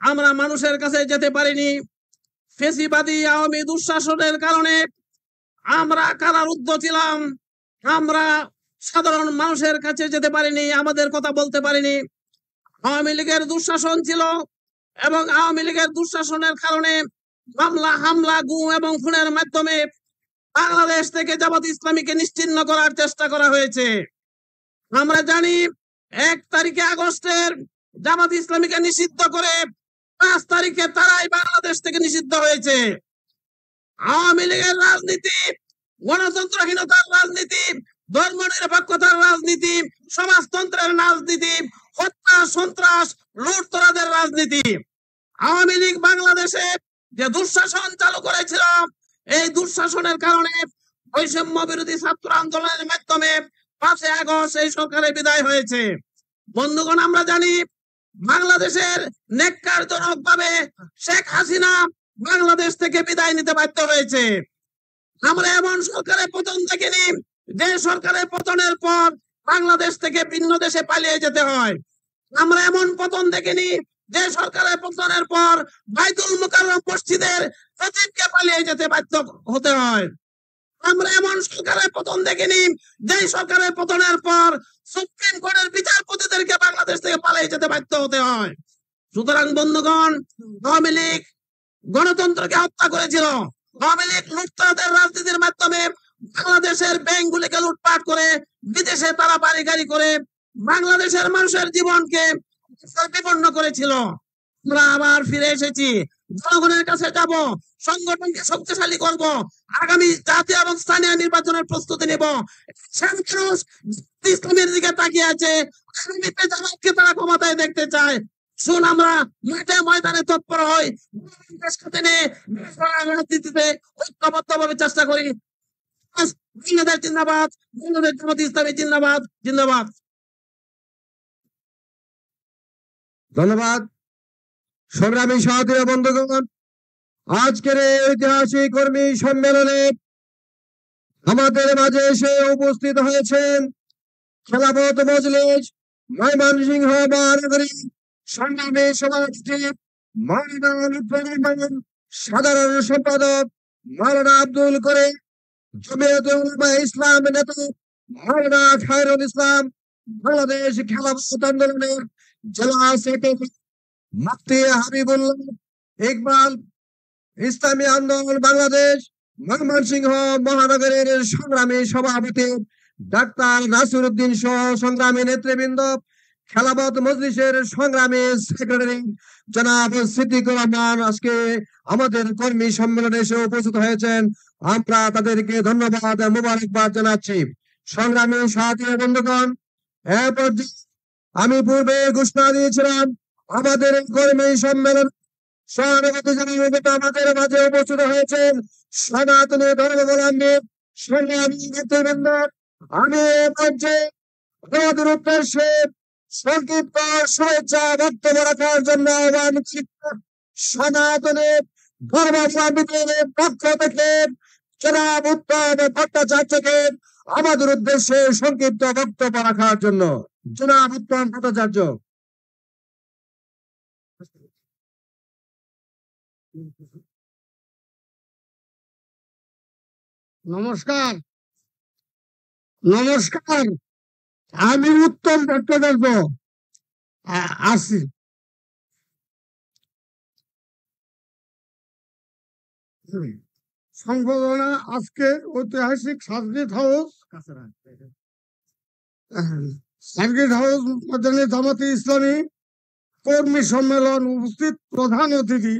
আমরা মানুষের কাছে যেতে পারিনি। ফেসিবাদী আওয়ামী দুঃশাসনের কারণে আমরা কারারুদ্ধ ছিলাম। আমরা সাধারণ মানুষের কাছে যেতে পারিনি, আমাদের কথা বলতে পারিনি। আওয়ামী লীগের দুঃশাসন ছিল এবং আওয়ামী লীগের দুঃশাসনের কারণে মামলা, হামলা, গুম এবং খুনের মাধ্যমে বাংলাদেশ থেকে জামাত ইসলামীকে নিশ্চিহ্ন করার চেষ্টা করা হয়েছে। আমরা জানি 1 তারিখে আগস্টের জামাত ইসলামীকে নিষিদ্ধ করে 5 তারিখে তারাই বাংলাদেশ থেকে নিষিদ্ধ হয়েছে। আওয়ামী লীগের রাজনীতি গণতন্ত্রহীনতার রাজনীতি, ধর্মনিরপেক্ষতার রাজনীতি, সমাজতন্ত্রের রাজনীতি, হত্যা, সন্ত্রাস, লুটতরাজের রাজনীতি। আওয়ামী লীগ বাংলাদেশে যে দুঃশাসন চালু করেছিল, এই দুঃশাসনের কারণে বৈষম্য বিরোধী ছাত্র আন্দোলনের মাধ্যমে 5 আগস্ট এই সরকারের বিদায় হয়েছে। বন্ধুগণ, আমরা জানি বাংলাদেশের ন্যাক্কারজনক ভাবে শেখ হাসিনা বাংলাদেশ থেকে বিদায় নিতে বাধ্য হয়েছে। আমরা এমন সরকারের পতন দেখিনি যে সরকারের পতনের পর বাংলাদেশ থেকে ভিন্ন দেশে পালিয়ে যেতে হয়। আমরা এমন পতন দেখিনি যে সরকারের পতনের পর বাইতুল মুকাররম মসজিদের খতিবকে পালিয়ে যেতে বাধ্য হতে হয়। আমরা এমন সরকারের পতন দেখিনি যে সরকারের পতনের পর সুপ্রিম কোর্টের বিচারপতিদেরকে বাংলাদেশ থেকে পালিয়ে যেতে বাধ্য হতে হয়। সুতরাং বন্ধুগণ, আওয়ামী লীগ গণতন্ত্রকে হত্যা করেছিল। আওয়ামী লীগ লুটতরাজের রাজনীতির মাধ্যমে বাংলাদেশের ব্যাংকগুলিকে লুটপাট করে বিদেশে তারা বাড়ি গাড়ি করে বাংলাদেশের মানুষের জীবনকে বিপন্ন করেছিল। আমরা আবার ফিরে এসেছি, জনগণের কাছে যাব, সংগঠনকে শক্তিশালী করব, আগামী জাতীয় এবং স্থানীয় নির্বাচনের প্রস্তুতি নেব। ইসলামের দিকে তাকিয়ে আছে, আগামীতে জামাতকে তারা ক্ষমতায় দেখতে চায়। শুন, আমরা মাঠে ময়দানে তৎপর হই, রাজনীতিতে ঐক্যবদ্ধভাবে চেষ্টা করি। বাংলাদেশ জিন্দাবাদ, বাংলাদেশ জামাত ইসলামী জিন্দাবাদ, জিন্দাবাদ। ধন্যবাদ। সংগ্রামী সাথী বন্ধুগণ, আজকের এই ঐতিহাসিক কর্মী সম্মেলনে আমাদের মাঝে এসে উপস্থিত হয়েছেন খেলাফত মজলিস ময়মনসিংহ মহানগরী সংগ্রামী সভাপতি মাওলানা সাধারণ সম্পাদক মাওলানা আব্দুল করিম, জমিয়তুল উলামা ইসলাম নেতা মাওলানা খায়রুল ইসলাম, বাংলাদেশ খেলাফত আন্দোলনের জেলা সেক্রেটারি মুফতি হাবিবুল্লাহ ইকবাল, ইসলামী আন্দোলন বাংলাদেশ ময়মনসিংহ মহানগরের সংগ্রামী সভাপতি ডাক্তার নাসিরউদ্দিন সহ সংগ্রামী নেতৃবৃন্দ, খেলাফত মজলিসের সংগ্রামী সেক্রেটারি জনাব সিদ্দিকুর রহমান আজকে আমাদের কর্মী সম্মেলনে এসে উপস্থিত হয়েছেন। আমরা তাদেরকে ধন্যবাদ, মোবারকবাদ জানাচ্ছি। সংগ্রামী সাথী বন্ধুগণ, এ পর্যায়ে আমি পূর্বে ঘোষণা দিয়েছিলাম আমাদের কর্মী সম্মেলন সভাপতি আমাদের মাঝে উপস্থিত হয়েছেন সনাতনী ধর্মাবলম্বী সংগ্রামী নেতৃবৃন্দ। আমি এ পর্যায়ে আমাদের উদ্দেশ্যে সংক্ষিপ্ত শুভেচ্ছা বক্তব্য রাখার জন্য আহ্বান সনাতনী ধর্মাবলম্বীদের পক্ষ থেকে জনাব উত্তম ভট্টাচার্যকে আমাদের উদ্দেশ্যে সংক্ষিপ্ত বক্তব্য রাখার জন্য। জনাব উত্তম ভট্টাচার্য। নমস্কার, নমস্কার। আমি উত্তম ভট্টাচার্য আসি। সংবর্ধনা আজকের ঐতিহাসিক সার্কিট হাউস জামাতে ইসলামী কর্মী সম্মেলন উপস্থিত প্রধান অতিথি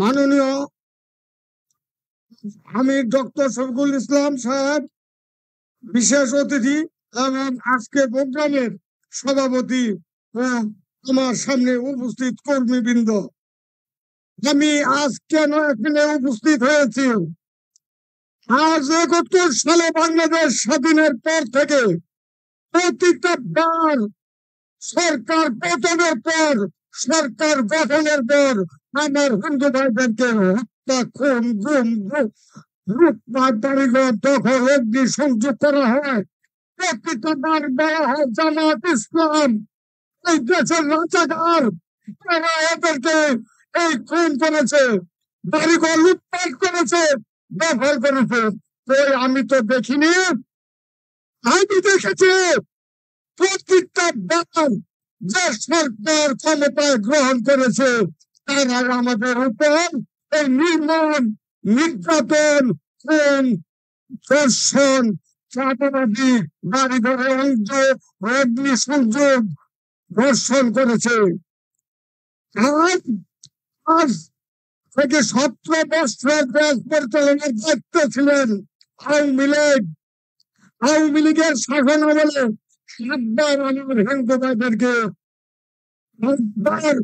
মাননীয় আমির ডক্টর শফিকুল ইসলাম সাহেব, বিশেষ অতিথি এবং আজকে প্রোগ্রামের সভাপতি ও আমার সামনে উপস্থিত কর্মীবৃন্দ। আমি আজ কেন এখানে উপস্থিত হয়েছি? আজ ৭১ সালে বাংলাদেশ স্বাধীনের পর থেকে প্রতিটা বার সরকার পতনের পর, সরকার গঠনের পর আমার হিন্দু ভাইদেরকে হত্যা, খুন, গুম, লুটপাট, বাড়িঘর দখল, অগ্নি সংযোগ করা হয়। প্রতিটা বার বলা হয় জামাত ইসলাম এই দেশের রাজাকার তারা এদেরকে এই খুন করেছে, বাড়িঘর লুটপাট করেছে, দখল করেছে। আমি তো দেখিনি। আমি দেখেছি প্রত্যেকটা দল যে সরকার ক্ষমতায় গ্রহণ করেছে তারা আমাদের উপর এই নির্মম নির্যাতন, খুন, ধর্ষণ, চাঁদাবাজি, বাড়ি ঘরে অগ্নি সংযোগ, ধর্ষণ করেছে। আজ আজ থেকে 17 বছর দেশ পরিচালনার দায়িত্ব ছিলেন আওয়ামী লীগ। আওয়ামী লীগের শাসন আমলে 7বার আমার হিন্দু ভাইদেরকে, 7বার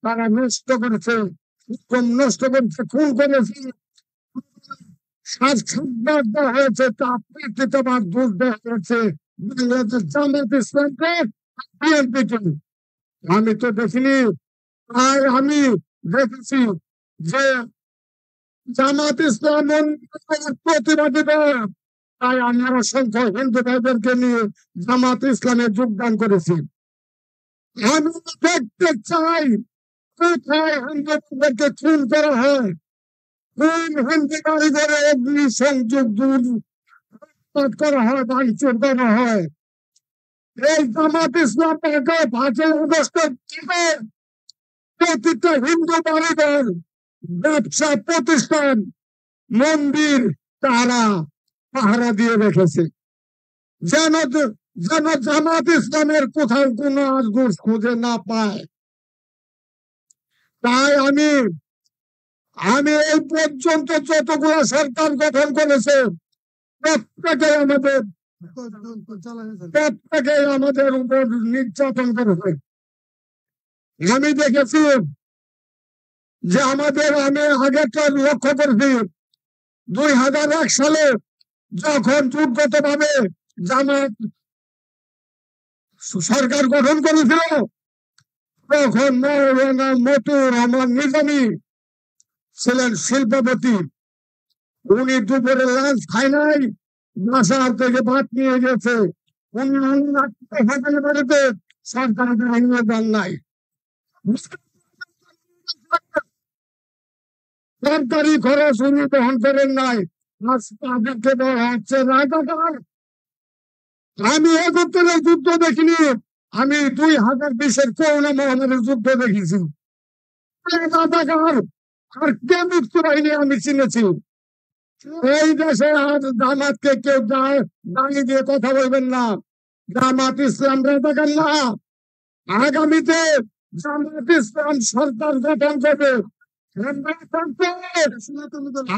তারা নষ্ট করেছে, নষ্ট করেছে, খুন করেছে। 7বার দেওয়া হয়েছে, তা প্রকৃতবার দোষ দেওয়া হয়েছে বাংলাদেশ জামাত ইসলামকে, বিএনপিকে। আমি তো দেখিনি। আর আমি দেখেছি যে জামাত ইসলাম প্রতিবাদী দল, তাই আমি অসংখ্য হিন্দু ভাইদেরকে নিয়ে জামাত ইসলামে যোগদান করেছি। আমি দেখতে চাই কোথায় হিন্দু ভাইদেরকে খুন করা হয়, কোন হিন্দু বাড়িঘরে অগ্নি সংযোগ করা হয়, ভাঙচুর করা হয়। এই জামাত ইসলাম 5ই আগস্টের থেকে প্রতিটা হিন্দু বাড়িঘর, ব্যবসা প্রতিষ্ঠান, মন্দির তারা পাহারা দিয়ে রেখেছে, যেন যেন জামাত ইসলামের কোথাও কোনো আজগুজ খুঁজে না পায়। তাই আমি এই পর্যন্ত যতগুলো সরকার গঠন করেছে প্রত্যেকে আমাদের উপর নির্যাতন করেছে। আমি দেখেছি যে আমি আগেটা লক্ষ্য করেছি 2001 সালে যখন জোটগত ভাবে জামাত সরকার গঠন করেছিল, তখন মৌলানা মতিউর রহমান নিজামী ছিলেন শিল্পপতি। উনি দুপুরে লাঞ্চ খায় নাই, বাসার থেকে ভাত নিয়ে গেছে। উনি বাড়িতে সরকারের অনুদান নাই, সরকারি খরচ উনি বহন করেন নাই। তাদেরকে বলা হচ্ছে রাজাকার। আমি 71-এর যুদ্ধ দেখিনি, আমি 2020-এর করোনা মহামারীর যুদ্ধ দেখেছি। রাজাকার আর কে মুক্ত বাহিনী আমি চিনেছি। এই দেশে আজ জামাতকে কেউ দাঁড়িয়ে দিয়ে কথা বলবেন না। জামাত ইসলাম রাজাকার না। আগামীতে জামাত ইসলাম সরকার গঠন করবে।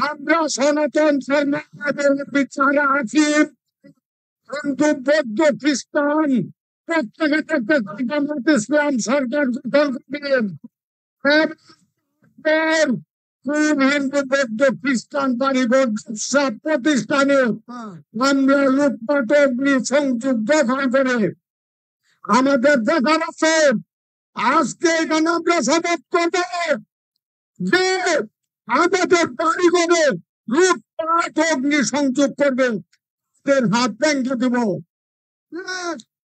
আমরা সনাতন ধর্মের বিচারে আছি। হিন্দু, বৌদ্ধ, খ্রিস্টান প্রত্যেকে জামাত ইসলাম সরকার গঠন করবেন। হিন্দু, বৌদ্ধ, খ্রিস্টান বাড়িঘর, ব্যবসা প্রতিষ্ঠানে আমরা লুটপাট, অগ্নি সংযোগ দখল করে আমাদের দেখার আছে। আজকে এখানে আমরা শপথ করব যে আমাদের বাড়িঘরে লুটপাট, অগ্নি সংযোগ করবে, তাদের হাত ভেঙে দেব।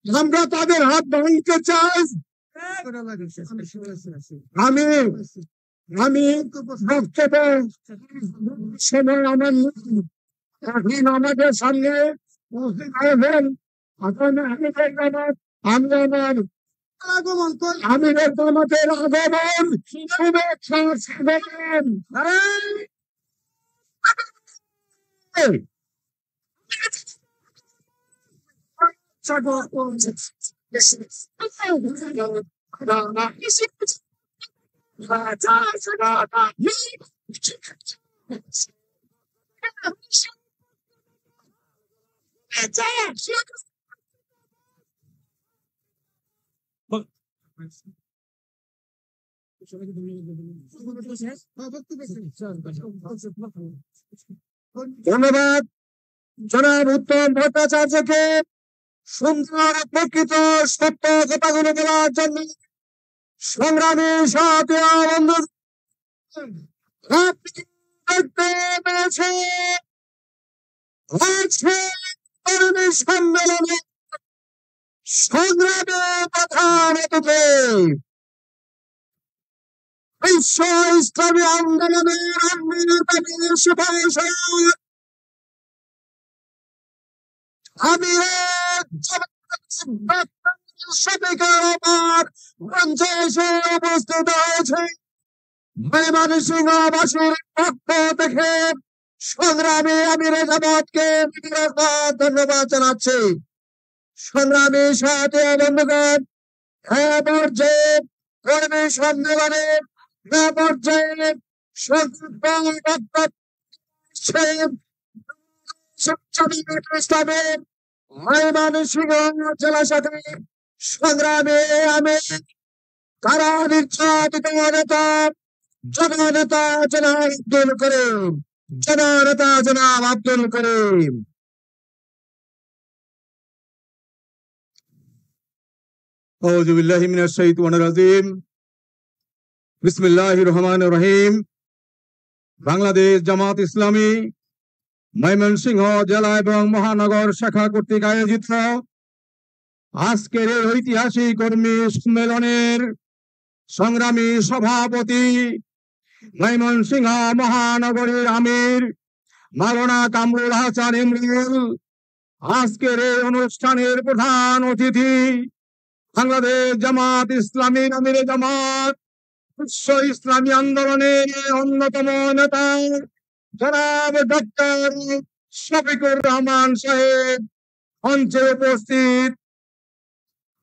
আমরা তাদের হাত ভাঙতে চাই। আমি বক্তব্য সময় আমার এখন আমাদের সামনে আমিরের জামাতের আগমন, শুভেচ্ছা স্বাগতম। ধন্যবাদ জনাব উত্তম ভট্টাচার্যকে সুন্দর, প্রকৃত, সত্য কথাগুলো বলার জন্য। সংগ্রামী সাথী বন্ধু, সম্মেলনে সংগ্রামে প্রধান অতিথি বিশ্ব ইসলামী আন্দোলনের অন্যতম সুভাষক আমি শফিকুর রহমান মঞ্চে এসে উপস্থিত হয়েছে। ময়মনসিংহবাসীর পক্ষ থেকে সংগ্রামী আমির জামাতকে ধন্যবাদ জানাচ্ছি। সংগ্রামী সাথী বন্ধুগণ, এ পর্যায়ে কর্মী সম্মেলনের পর্যায়ে ইসলামের ময়মনসিংহ জেলা শাখার সংগ্রামী আমি কারা নির্যাতিত নেতা জননেতা জনাব আব্দুল করিম, জননেতা জনাব আব্দুল করিম। আউযু বিল্লাহি মিনাশ শাইতানির রাজিম। বিসমিল্লাহির রহমানির রহিম। বাংলাদেশ জামাত ইসলামী ময়মনসিংহ জেলা এবং মহানগর শাখা কর্তৃক আয়োজিত আজকের এই ঐতিহাসিক কর্মী সম্মেলনের সংগ্রামী সভাপতি ময়মনসিংহ মহানগরীর আমির মাওলানা কামরুল হাসান ইমরুল, আজকের এই অনুষ্ঠানের প্রধান অতিথি বাংলাদেশ জামাত ইসলামী আমিরে জামাত বিশ্ব ইসলামী আন্দোলনের অন্যতম নেতা জনাব ডক্টর শফিকুর রহমান সাহেব, মঞ্চে উপস্থিত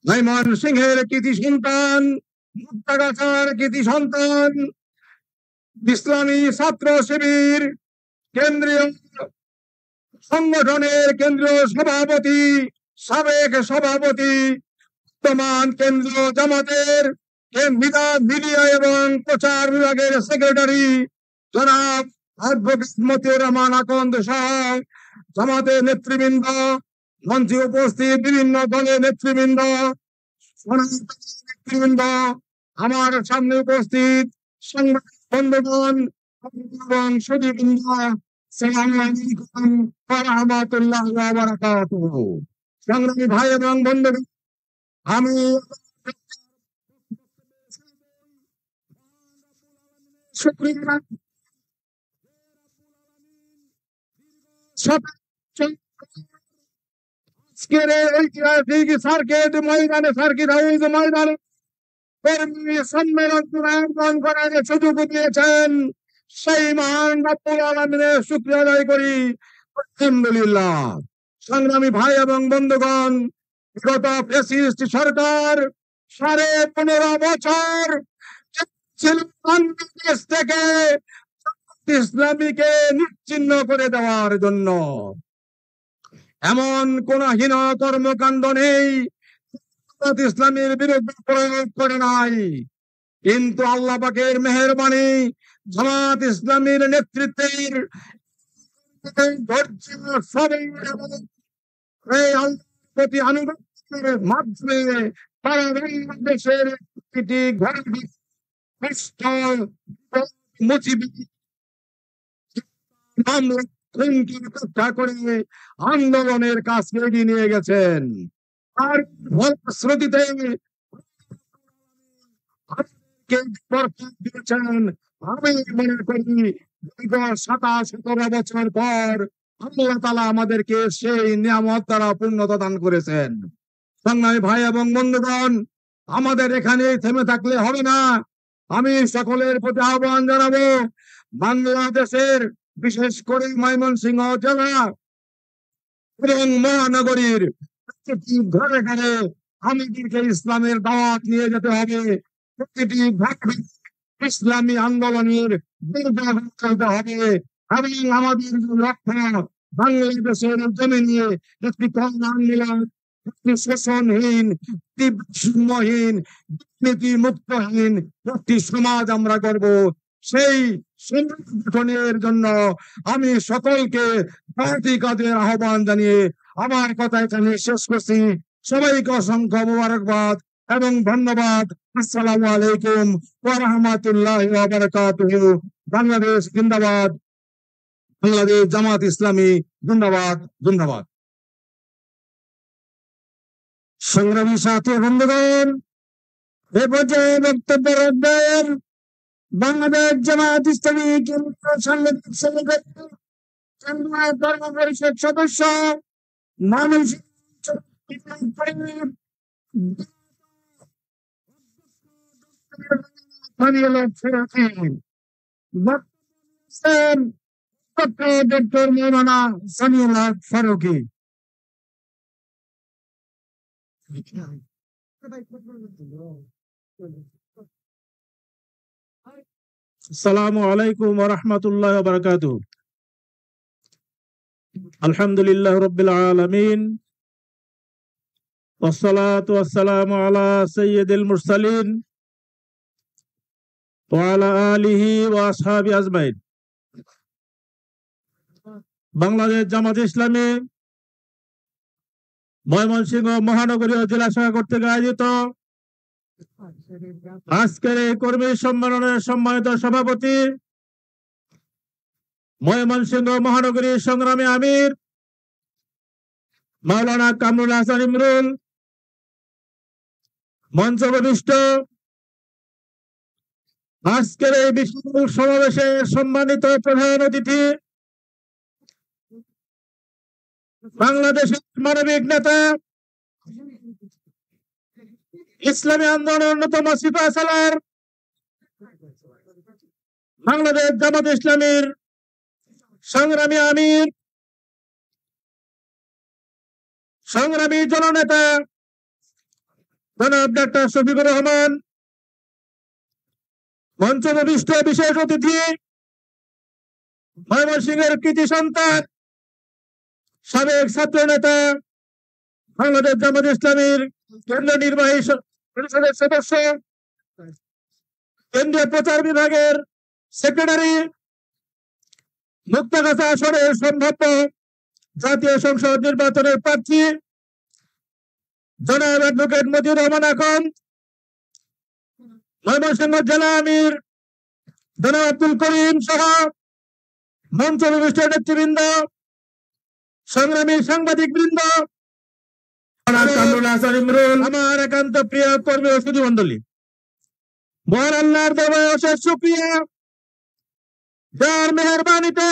ময়মনসিংহের কৃতি সন্তান, মুক্তাগাছার কৃতি সন্তান, ইসলামী ছাত্র শিবির কেন্দ্রীয় সংগঠনের কেন্দ্রীয় সভাপতি, সাবেক সভাপতি, বর্তমান কেন্দ্রীয় জামাতের মিডিয়া এবং প্রচার বিভাগের সেক্রেটারি জনাব অ্যাডভোকেট মতিউর রহমান আকন্দ সহ জামাতের নেতৃবৃন্দ, মঞ্চে উপস্থিত বিভিন্ন দলের নেতৃবৃন্দ, নেতৃবৃন্দ, আমার সামনে উপস্থিত সাংবাদিক বন্ধুগণ এবং সুধীবৃন্দ, আসসালামু আলাইকুম ওয়া রাহমাতুল্লাহি ওয়া বারাকাতুহু। সংগ্রামী ভাই এবং বন্ধুগণ, আমি শুকরিয়া আজকের ঐতিহাসিক সার্কিট ময়দানে, সার্কিট হাউস ময়দানে কর্মী সম্মেলন আয়োজন করার সুযোগ দিয়েছেন সেই মহান রব্বুল আলামিনের শুকরিয়া আদায় করি, আলহামদুলিল্লাহ। সংগ্রামী ভাই এবং বন্ধুগণ, বিগত ফ্যাসিস্ট সরকার 15.5 বছর বাংলাদেশ থেকে ইসলামীকে নিশ্চিহ্ন করে দেওয়ার জন্য এমন কোন হীন কর্মকাণ্ড নেই ইসলামের বিরুদ্ধে প্রয়োগ করে নাই, কিন্তু আল্লাহ পাকের মেহেরবানি জামাত ইসলামীর নেতৃত্বের প্রতি আনুগত্যের মাধ্যমে তারা বাংলাদেশের প্রতিটি ঘরে আন্দোলনের কাজকে এগিয়ে নিয়ে গেছেন। আর ফলশ্রুতিতে আমি মনে করি 17 বছর পর আল্লাহ তাআলা আমাদেরকে সেই নিয়ামত দ্বারা পূর্ণতা দান করেছেন। সংগ্রামী ভাই এবং বন্ধুগণ, আমাদের এখানে থেমে থাকলে হবে না। আমি সকলের প্রতি আহ্বান জানাবো, বাংলাদেশের বিশেষ করে ময়মনসিংহ জেলা এবং মহানগরীর প্রতিটি ঘরে ঘরে আমাদেরকে ইসলামের দাওয়াত নিয়ে যেতে হবে। প্রতিটি ঘরে ইসলামী আন্দোলনের চলতে হবে এবং আমাদের লক্ষ্য বাংলাদেশের জমিনে একটি কল্যাণ আন্দোলন, একটি শোষণহীন, একটি বৈষম্যহীন, দুর্নীতি মুক্তহীন একটি সমাজ আমরা করব। সেই সংগঠনের জন্য আমি সকলকে পার্টি কাজের আহ্বান জানিয়ে আমার কথা এখানে শেষ করছি। সবাইকে অসংখ্য মোবারকবাদ এবং ধন্যবাদ। আসসালামু আলাইকুম ওয়া রাহমাতুল্লাহি ওয়া বারাকাতুহু। বাংলাদেশ জিন্দাবাদ, বাংলাদেশ জামাত ইসলামী জিন্দাবাদ, ধন্যবাদ। সংগ্রামী সাথী বন্ধুগণ, এ পর্যায়ে বক্তব্য রাখবেন বাংলাদেশ জামাত ইসলামী কেন্দ্রীয় সাংগঠনিক সেক্রেটারি, কেন্দ্রীয় ধর্ম পরিষদ সদস্য, ডক্টর মৌলানা সামিউল হক ফারুকী। আসসালামু আলাইকুম ওয়া রাহমাতুল্লাহি ওয়া বারাকাতুহু। আলহামদুলিল্লাহ রাব্বিল আলামিন ওয়াসসালাতু ওয়াসসালামু আলা সাইয়্যিদিল মুরসালিন ওয়া আলা আলিহি ওয়া আসহাবিহি আজমাইন। বাংলাদেশ জামাত ইসলামী ময়মনসিংহ মহানগরীয় জেলা শাখা কর্তৃক আয়োজিত আজকের এই কর্মী সম্মেলনের সম্মানিত সভাপতি, ময়মনসিংহ মহানগরীর সংগ্রামী আমির মাওলানা কামরুল হাসান ইমরুল, মঞ্চবিষ্ট আজকের এই বিশাল সমাবেশে সম্মানিত প্রধান অতিথি, বাংলাদেশের মানবিক নেতা, ইসলামী আন্দোলনের অন্যতম সিপাহ সালার, বাংলাদেশ জামাত ইসলামীর সংগ্রামী আমির, সংগ্রামী জননেতা জনাব ডাক্তার শফিকুর রহমান, মঞ্চবিষ্ট বিশেষ অতিথি, ময়মনসিংহের কৃতি সন্তান, সাবেক ছাত্র নেতা, বাংলাদেশ জামাত ইসলামীর কেন্দ্রীয় নির্বাহী পরিষদের সদস্য, কেন্দ্রীয় প্রচার বিভাগের সেক্রেটারি, মুক্তাগাছা আসনের সম্ভাব্য জাতীয় সংসদ নির্বাচনের প্রার্থী জনাব অ্যাডভোকেট মতিউর রহমান আখন্দ, ময়মনসিংহ জেলা আমির জনাব আব্দুল করিম সহ মঞ্চ বিশিষ্ট নেতৃবৃন্দ, সংগ্রামী সাংবাদিক বৃন্দ, আমার একান্ত প্রিয় কর্মী ও সুধী মন্ডলী, মহান আল্লাহর দরবারে অশেষ শুকরিয়া, যার মেহেরবানিতে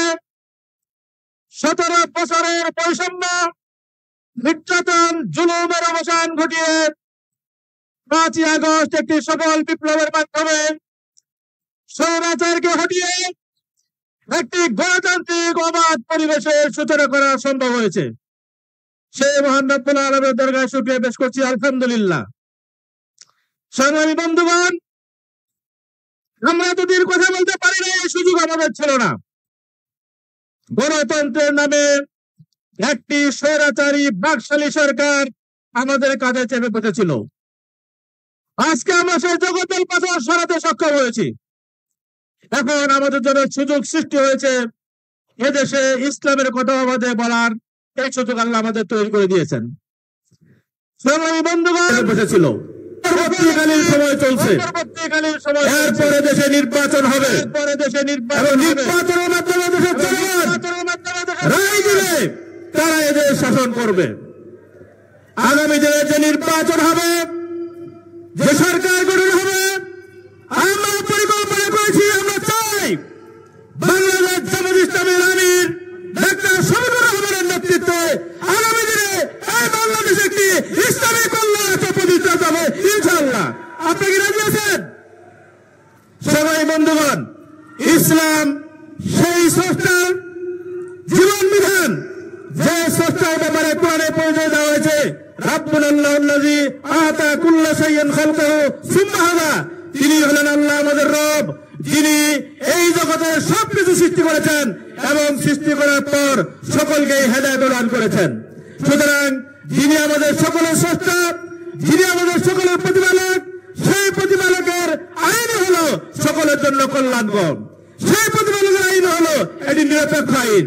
17 বছরের বৈষম্য, নির্যাতন, জুলুমের অবসান ঘটিয়ে 5ই আগস্ট একটি সফল বিপ্লবের মাধ্যমে স্বৈরাচারকে হটিয়ে একটি গণতান্ত্রিক অবাধ পরিবেশের সূচনা করা সম্ভব হয়েছে। সেই মহান রব্বুল আলামিনের দরবারে শুকরিয়া পেশ করছি, আলহামদুলিল্লাহ। সংগ্রামী বন্ধুগণ, আমরা এতদিন কথা বলতে পারি না, এই সুযোগ আমাদের ছিল না। গণতন্ত্রের নামে একটি স্বৈরাচারী বাকশালী সরকার আমাদের কাঁধে চেপে বসেছিল। আজকে আমরা সেই জগদ্দল পাথর সরাতে সক্ষম হয়েছি। এখন আমাদের জন্য সুযোগ সৃষ্টি হয়েছে এদেশে ইসলামের কথা আমাদের বলার, এই সুযোগ আল্লাহ আমাদের তৈরি করে দিয়েছেন। সংগ্রামী বন্ধুগণ, বসেছিল পরবর্তীকালীন সময় চলছে, এরপরে দেশে নির্বাচন হবে, নির্বাচনের মাধ্যমে দেশের জনগণ রায় দিলে তারা এদের শাসন করবে। আগামী দিনে যে নির্বাচন হবে, যে সরকার গঠন হবে, আমরা পরিকল্পনা করেছি, আমরা চাই বাংলাদেশ জামাত ইসলামীর আমির ডাক্তার শফিকুর রহমানের নেতৃত্বে আগামী দিনে এই বাংলাদেশ একটি ইসলামী কল্যাণ রাষ্ট্র প্রতিষ্ঠা হবে ইনশাআল্লাহ। আপনি কি রাজি আছেন? সবাই বন্ধুগণ, ইসলাম সেই স্রষ্টার জীবন বিধান, যে স্রষ্টার ব্যাপারে কোরআনে পরিচয় দেওয়া হয়েছে, রাব্বুনাল্লাহুল্লাযী আতা কুল্লা শাইইন খালকাহু সুম্মা হাদা। তিনি হলেন আল্লাহ আমাদের রব, যিনি এই জগতের সবকিছু সৃষ্টি করেছেন এবং সৃষ্টি করার পর সকলকে হেদায়েত দান করেছেন। সুতরাং যিনি আমাদের সকলের স্রষ্টা, যিনি আমাদের সকলের প্রতিপালক, সেই প্রতিপালকের আইন হলো সকলের জন্য কল্যাণকর। সেই প্রতিপালকের আইন হলো এটি নিরপেক্ষ আইন।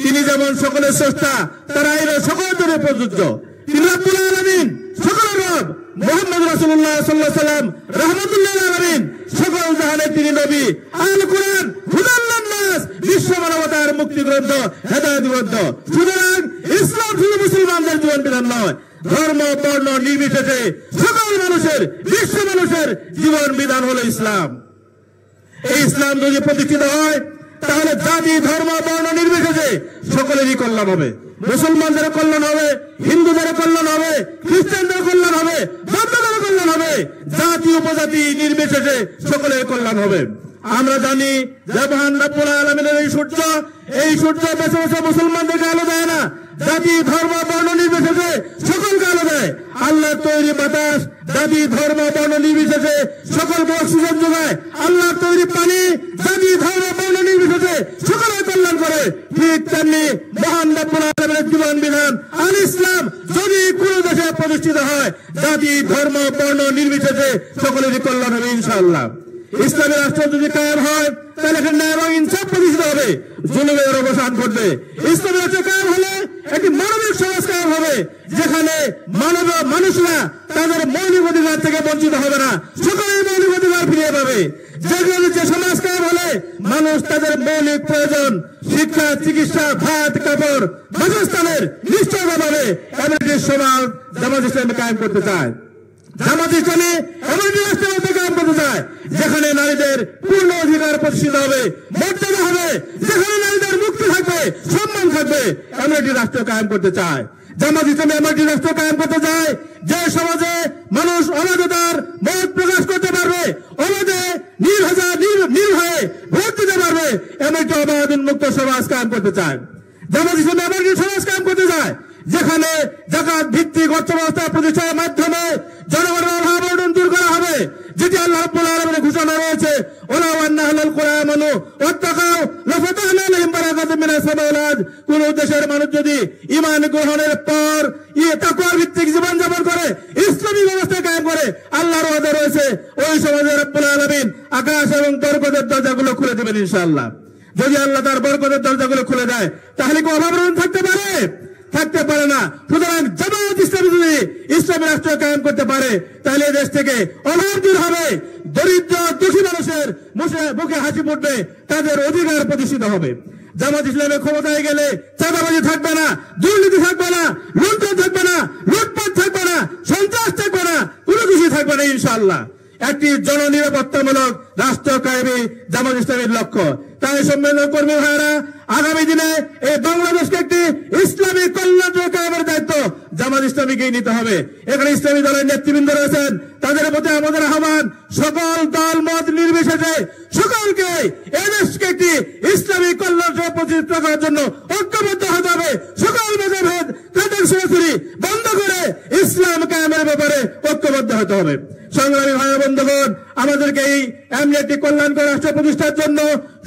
তিনি যেমন সকলের স্রষ্টা, তার আইন সকলের জন্য প্রযোজ্য। তিনি রব্বুল আলামিন, সকলের রব, মুহাম্মদ রাসূলুল্লাহ সাল্লাল্লাহু আলাইহি ওয়াসাল্লাম রাহমাতুল্লিল আলামিন, সকল জাহানের তিনি নবী। আল কোরআন হুদাল লিন-নাস, বিশ্ব মানবতার মুক্তি গ্রন্থ, হেদায়েত গ্রন্থ। সুতরাং ইসলাম শুধু মুসলমানদের জীবন বিধান নয়, ধর্ম বর্ণ নির্বিশেষে সকল মানুষের, বিশ্ব মানুষের জীবন বিধান হলো ইসলাম। এই ইসলাম যদি প্রতিষ্ঠিত হয় তাহলে জাতি ধর্ম বর্ণ নির্বিশেষে সকলেরই কল্যাণ হবে। মুসলমানদের কল্যাণ হবে, হিন্দুদের কল্যাণ হবে, খ্রিস্টানদের কল্যাণ হবে, বৌদ্ধদের কল্যাণ হবে, জাতি উপজাতি নির্বিশেষে সকলের কল্যাণ হবে। আমরা জানি যে মহান রব্বুল আলামিনের এই সূর্য বেছে বেছে মুসলমানদেরকে আলো দেয় না, জাতি ধর্ম বর্ণ নির্বিশেষে সকলকে আলো দেয়। আল্লাহর তৈরি বাতাস জাতি ধর্ম বর্ণ নির্বিশেষে সকলকে অক্সিজেন যোগায়। আল্লাহর তৈরি পানি জাতি ধর্ম বর্ণ নির্বিশেষে সকলের কল্যাণ করে। ঠিক তেমনি মহান রব্বুল আলামিনের জীবন বিধান আল ইসলাম যদি কোন দেশে প্রতিষ্ঠিত হয়, জাতি ধর্ম বর্ণ নির্বিশেষে সকলেরই কল্যাণ হবে ইনশাআল্লাহ। ইসলামী রাষ্ট্র যদি কায়েম হয় তাহলে এখানে ন্যায় এবং ইনসাফ প্রতিষ্ঠিত হবে, জুলুমের অবসান ঘটবে। ইসলামী রাষ্ট্র কায়েম হলে একটি মানবিক সমাজ কায়েম হবে, যেখানে মানুষরা তাদের মৌলিক অধিকার থেকে বঞ্চিত হবে না, সকলের মৌলিক অধিকার ফিরিয়ে পাবে। যে সমাজ কায়েম হলে মানুষ তাদের মৌলিক প্রয়োজন শিক্ষা, চিকিৎসা, ভাত, কাপড়, বাসস্থানের নিশ্চয়তা পাবে, এমন একটি সমাজ জামাত ইসলামী কায়েম করতে চায়। জামাত ইসলামী এমন একটি রাষ্ট্র কায়েম করতে চায় যেখানে নারীদের পূর্ণ অধিকার প্রতিষ্ঠিত হবে, মর্যাদা হবে, যেখানে নারীদের মুক্তি থাকবে, সম্মান থাকবে, এমন একটি রাষ্ট্র কায়েম করতে চায়। জামাত ইসলামী এমন একটি রাষ্ট্র কায়েম করতে চায় যে সমাজে মানুষ অবাধে তার মত প্রকাশ করতে পারবে, অবাধে নির্ভয়ে ভোট দিতে পারবে, এমন একটি অবাধ উন্মুক্ত সমাজ কায়েম করতে চায়। জামাত ইসলামী এমন একটি সমাজ কায়েম করতে চায় যেখানে যাকাত ভিত্তিক অর্থ ব্যবস্থা প্রতিষ্ঠানের মাধ্যমে জনগণের অভাব অনটন দূর করা হবে, যেটি আল্লাহ রাব্বুল আলামিনের ঘোষণা রয়েছে, ওয়ালাউ আন্না আহলাল কুরআ আমানু ওয়াত্তাকাউ লাফাতাহনা আলাইহিম বারাকাতুম মিনাস সামাই ওয়াল আরদ। কোন দেশের মানুষ যদি ঈমান গ্রহণের পর তাকওয়া ভিত্তিক জীবন যাপন করে, ইসলামী ব্যবস্থা কায়েম করে, আল্লাহর ওয়াদা রয়েছে ওই সমাজে রাব্বুল আলামিন আকাশ এবং বরকতের দরজাগুলো খুলে দেবেন ইনশাআল্লাহ। যদি আল্লাহ তার বরকতের দরজাগুলো খুলে দেয় তাহলে কি অভাব অনটন থাকতে পারে? থাকতে পারে না। সুতরাং জামাত ইসলামী যদি ইসলামী রাষ্ট্র কায়েম করতে পারে তাহলে দেশ থেকে অভাব দূর হবে, দরিদ্র দুঃখী মানুষের মুখে হাসি ফুটবে, তাদের অধিকার প্রতিষ্ঠিত হবে। জামাত ইসলামের ক্ষমতায় গেলে চাঁদাবাজি থাকবে না, দুর্নীতি থাকবে না, লুণ্ঠন থাকবে না, লুটপাট থাকবে না, সন্ত্রাস থাকবে না, কোনো কিছু থাকবে না ইনশাআল্লাহ। একটি জননিরাপত্তামূলক রাষ্ট্র কায়েমই জামাত ইসলামের লক্ষ্য। তাই সম্মেলন কর্মী ভাইয়েরা, আগামী দিনে এই বাংলাদেশকে একটি ইসলামী কল্যাণ কায়েমের দায়িত্ব জামাত ইসলামীকেই নিতে হবে। এখানে ইসলামী দলের নেতৃবৃন্দ রয়েছেন, তাদের প্রতি আমাদের আহ্বান, সকল দল মত নির্বিশেষে সকলকে এদেশকে একটি ইসলামী কল্যাণ প্রতিষ্ঠা করার জন্য ঐক্যবদ্ধ হতে হবে। সকল মেধাভেদ কাদের সরাসরি বন্ধ করে ইসলাম কায়েমের ব্যাপারে ঐক্যবদ্ধ হতে হবে। সংগ্রামী ভাই বন্ধুগণ, আমাদেরকে এই এমনি একটি কল্যাণকর রাষ্ট্র প্রতিষ্ঠার জন্য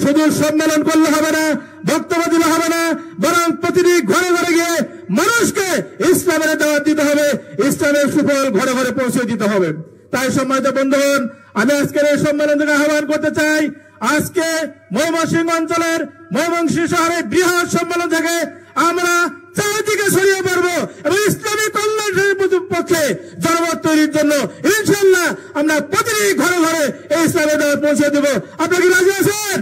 শুধু সম্মেলন করলে হবে না, বক্তব্য দিলে হবে না, বরং প্রতিটি ঘরে ঘরে গিয়ে মানুষকে ইসলামের দাওয়াত দিতে হবে, ইসলামের সুফল ঘরে ঘরে পৌঁছে দিতে হবে। তাই সম্মানিত বন্ধুগণ, আমি আজকের এই সম্মেলন থেকে আহ্বান করতে চাই, আজকে ময়মনসিংহ অঞ্চলের ময়মনসিংহ শহরের বৃহৎ সম্মেলন থেকে আমরা চারিদিকে ছড়িয়ে পড়বো এবং ইসলামী কল্যাণের পক্ষে জনমত তৈরির জন্য ইনশাআল্লাহ আমরা প্রতিটি ঘরে ঘরে এই ইসলামের দাওয়াত পৌঁছে দেব। আপনারা কি রাজি আছেন?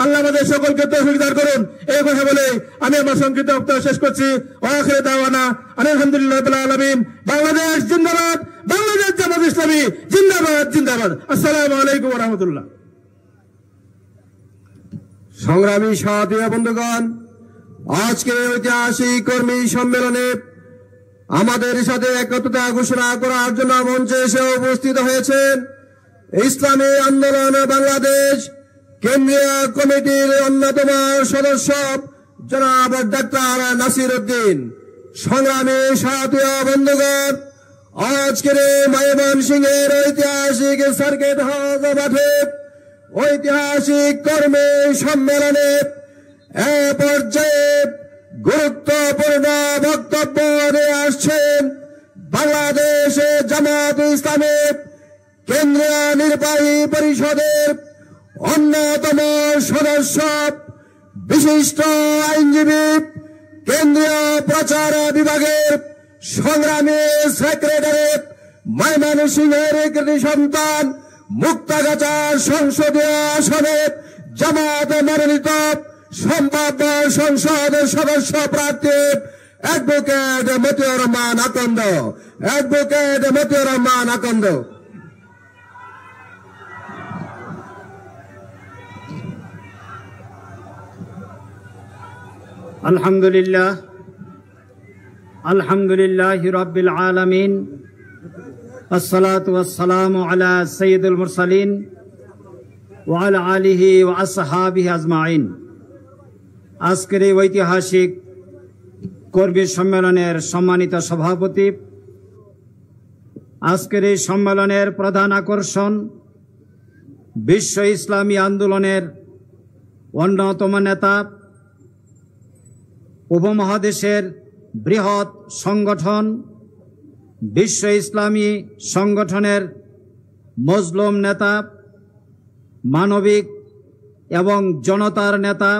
আল্লাহ আমাদের সকলকে তৌফিক দান করুন। এই কথা বলে আমি আমার সংক্ষিপ্ত বক্তব্য শেষ করছি। ওয়া আখিরু দাওয়ানা আলহামদুলিল্লাহি রাব্বিল আলামিন। বাংলাদেশ জিন্দাবাদ, বাংলাদেশ জামাত ইসলামী জিন্দাবাদ জিন্দাবাদ। আসসালামু আলাইকুম ওয়া রাহমাতুল্লাহ। সংগ্রামী সাথী বন্ধুগণ, আজকের ঐতিহাসিক কর্মী সম্মেলনে আমাদের সাথে একত্রতা ঘোষণা করার জন্য মঞ্চে এসে উপস্থিত হয়েছেন ইসলামী আন্দোলন বাংলাদেশ কেন্দ্রীয় কমিটির অন্যতম সদস্য জনাব ডাক্তার নাসির উদ্দিন। সংগ্রামী সাথী বন্ধুগণ, আজকের ময়মনসিংহের ঐতিহাসিক সার্কিট হাউস মাঠে ঐতিহাসিক কর্মী সম্মেলনে এ পর্যায়ে গুরুত্বপূর্ণ বক্তব্য দিয়ে আসছেন বাংলাদেশ জামাত ইসলামী কেন্দ্রীয় নির্বাহী পরিষদের অন্যতম সদস্য, বিশিষ্ট আইনজীবী, কেন্দ্রীয় প্রচার বিভাগের সংগ্রামী সেক্রেটারি, ময়মনসিংহের কৃতি সন্তান, মুক্তাগাছা সংসদীয় আসনে জামাত মনোনীত সম্ভাব্য সংসদ সদস্য প্রার্থী অ্যাডভোকেট মতিউর রহমান আকন্দ, অ্যাডভোকেট মতিউর রহমান আকন্দ। আলহামদুলিল্লাহ, আলহামদুলিল্লাহ রাব্বিল আলামিন, আসসালাতু ওয়াসসালামু আলা সাইয়্যিদুল মুরসালিন ওয়া আলা আলিহি ওয়া আসহাবিহি আজমাইন। আজকের এই ঐতিহাসিক কর্মী সম্মেলনের সম্মানিত সভাপতি, আজকের এই সম্মেলনের প্রধান আকর্ষণ বিশ্ব ইসলামী আন্দোলনের অন্যতম নেতা, উপমহাদেশের বৃহৎ সংগঠন বিশ্ব ইসলামী সংগঠনের মজলুম নেতা, মানবিক এবং জনতার নেতা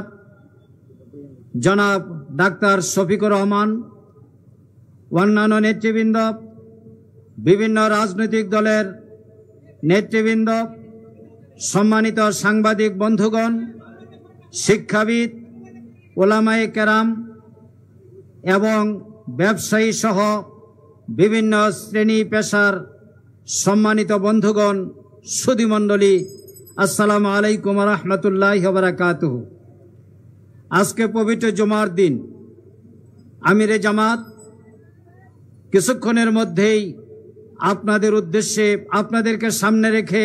জনাব ডাক্তার শফিকুর রহমান, অন্যান্য নেতৃবৃন্দ, বিভিন্ন রাজনৈতিক দলের নেতৃবৃন্দ, সম্মানিত সাংবাদিক বন্ধুগণ, শিক্ষাবিদ, ওলামায়ে কেরাম এবং ব্যবসায়ী সহ বিভিন্ন শ্রেণী পেশার সম্মানিত বন্ধুগণ, সুধীমণ্ডলী, আসসালামু আলাইকুম ওয়া রাহমাতুল্লাহি ওয়া বারাকাতুহু। আজকে পবিত্র জুমার দিন আমিরে জামাত কিছুক্ষণের মধ্যেই আপনাদেরকে সামনে রেখে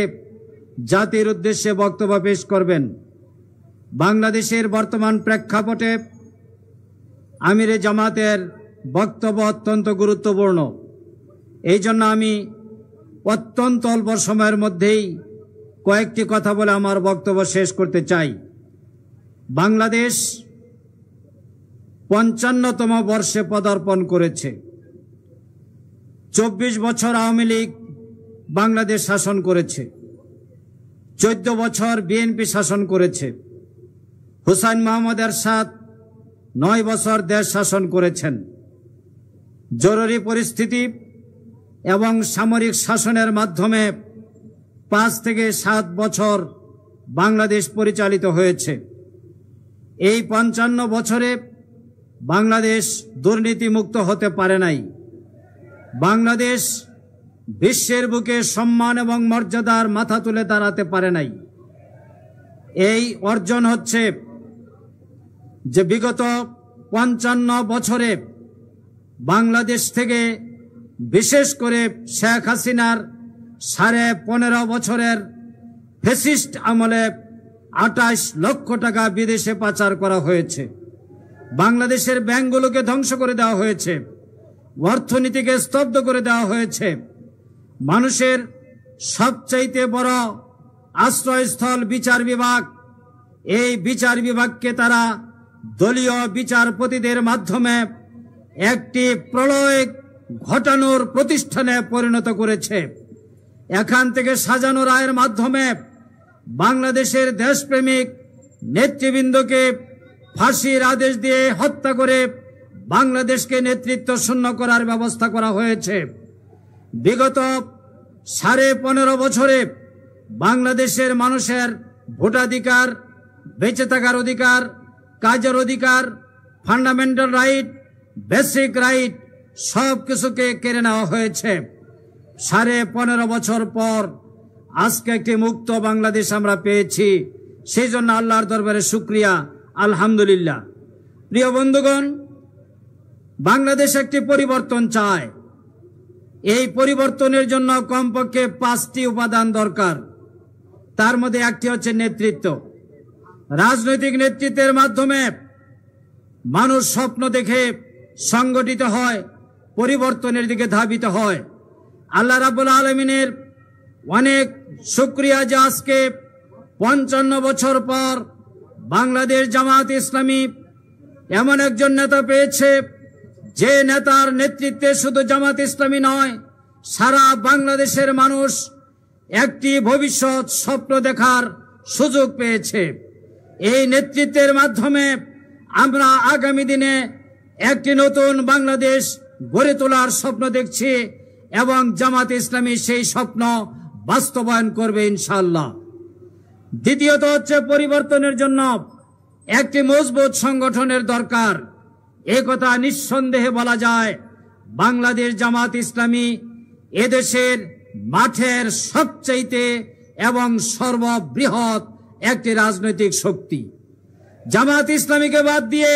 জাতির উদ্দেশ্যে বক্তব্য পেশ করবেন। বাংলাদেশের বর্তমান প্রেক্ষাপটে আমিরে জামাতের বক্তব্য অত্যন্ত গুরুত্বপূর্ণ। এই জন্য আমি অত্যন্ত অল্প সময়ের মধ্যেই কয়েকটি কথা বলে আমার বক্তব্য শেষ করতে চাই। বাংলাদেশ ৫৫তম বর্ষে পদার্পণ করেছে। ২৪ বছর আওয়ামী লীগ বাংলাদেশ শাসন করেছে, ১৪ বছর বিএনপি শাসন করেছে, হুসাইন মোহাম্মদ এরশাদ ৯ বছর দেশ শাসন করেছেন। জরুরি পরিস্থিতি এবং সামরিক শাসনের মাধ্যমে ৫ থেকে ৭ বছর বাংলাদেশ পরিচালিত হয়েছে। এই ৫৫ বছরে বাংলাদেশ দুর্নীতিমুক্ত হতে পারে নাই। বাংলাদেশ বিশ্বের বুকে সম্মান এবং মর্যাদার মাথা তুলে দাঁড়াতে পারে নাই। এই অর্জন হচ্ছে যে বিগত ৫৫ বছরে বাংলাদেশ থেকে, বিশেষ করে শেখ হাসিনার ১৫.৫ বছরের ফ্যাসিস্ট আমলে ২৮ লক্ষ টাকা বিদেশে পাচার করা হয়েছে। বাংলাদেশের ব্যাংকগুলোকে ধ্বংস করে দেওয়া হয়েছে, অর্থনীতিকে স্তব্ধ করে দেওয়া হয়েছে। মানুষের সবচাইতে বড় আশ্রয়স্থল বিচার বিভাগ, এই বিচার বিভাগকে তারা দলীয় বিচারপতিদের মাধ্যমে একটি প্রলয় ঘটানোর প্রতিষ্ঠানে পরিণত করেছে। এখান থেকে সাজানো রায়ের মাধ্যমে বাংলাদেশের দেশপ্রেমিক নেতৃবৃন্দকে ফাঁসির আদেশ দিয়ে হত্যা করে বাংলাদেশকে নেতৃত্ব শূন্য করার ব্যবস্থা করা হয়েছে। বিগত ১৫.৫ বছরে বাংলাদেশের মানুষের ভোটাধিকার, বেঁচে থাকার অধিকার, কাজের অধিকার, ফান্ডামেন্টাল রাইট, বেসিক রাইট সব কিছুকে কেড়ে নেওয়া হয়েছে। ১৫.৫ বছর পর আজকে একটি মুক্ত বাংলাদেশ আমরা পেয়েছি। সেই জন্য আল্লাহর দরবারে শুকরিয়া, আলহামদুলিল্লাহ। প্রিয় বন্ধুগণ, বাংলাদেশ একটি পরিবর্তন চায়। এই পরিবর্তনের জন্য কমপক্ষে ৫টি উপাদান দরকার। তার মধ্যে একটি হচ্ছে নেতৃত্ব। রাজনৈতিক নেতৃত্বের মাধ্যমে মানুষ স্বপ্ন দেখে সংগঠিত হয়, পরিবর্তনের দিকে ধাবিত হয়। আল্লাহ রাব্বুল আলামিনের অনেক শুকরিয়া যে আজকে ৫৫ বছর পর বাংলাদেশ জামাত ইসলামী এমন একজন নেতা পেয়েছে, যে নেতার নেতৃত্বে শুধু জামাত ইসলামী নয়, সারা বাংলাদেশের মানুষ একটি ভবিষ্যৎ স্বপ্ন দেখার সুযোগ পেয়েছে। এই নেতৃত্বের মাধ্যমে আমরা আগামী দিনে একটি নতুন বাংলাদেশ গড়ে তোলার স্বপ্ন দেখছি এবং জামাত ইসলামী সেই স্বপ্ন বাস্তবায়ন করবে ইনশাআল্লাহ। দ্বিতীয়ত হচ্ছে পরিবর্তনের জন্য একটি মজবুত সংগঠনের দরকার। একথা নিঃসন্দেহে বলা যায়। বাংলাদেশ জামাত ইসলামী এদেশের মাঠের সবচাইতে এবং সর্ববৃহৎ একটি রাজনৈতিক শক্তি। জামাত ইসলামীকে বাদ দিয়ে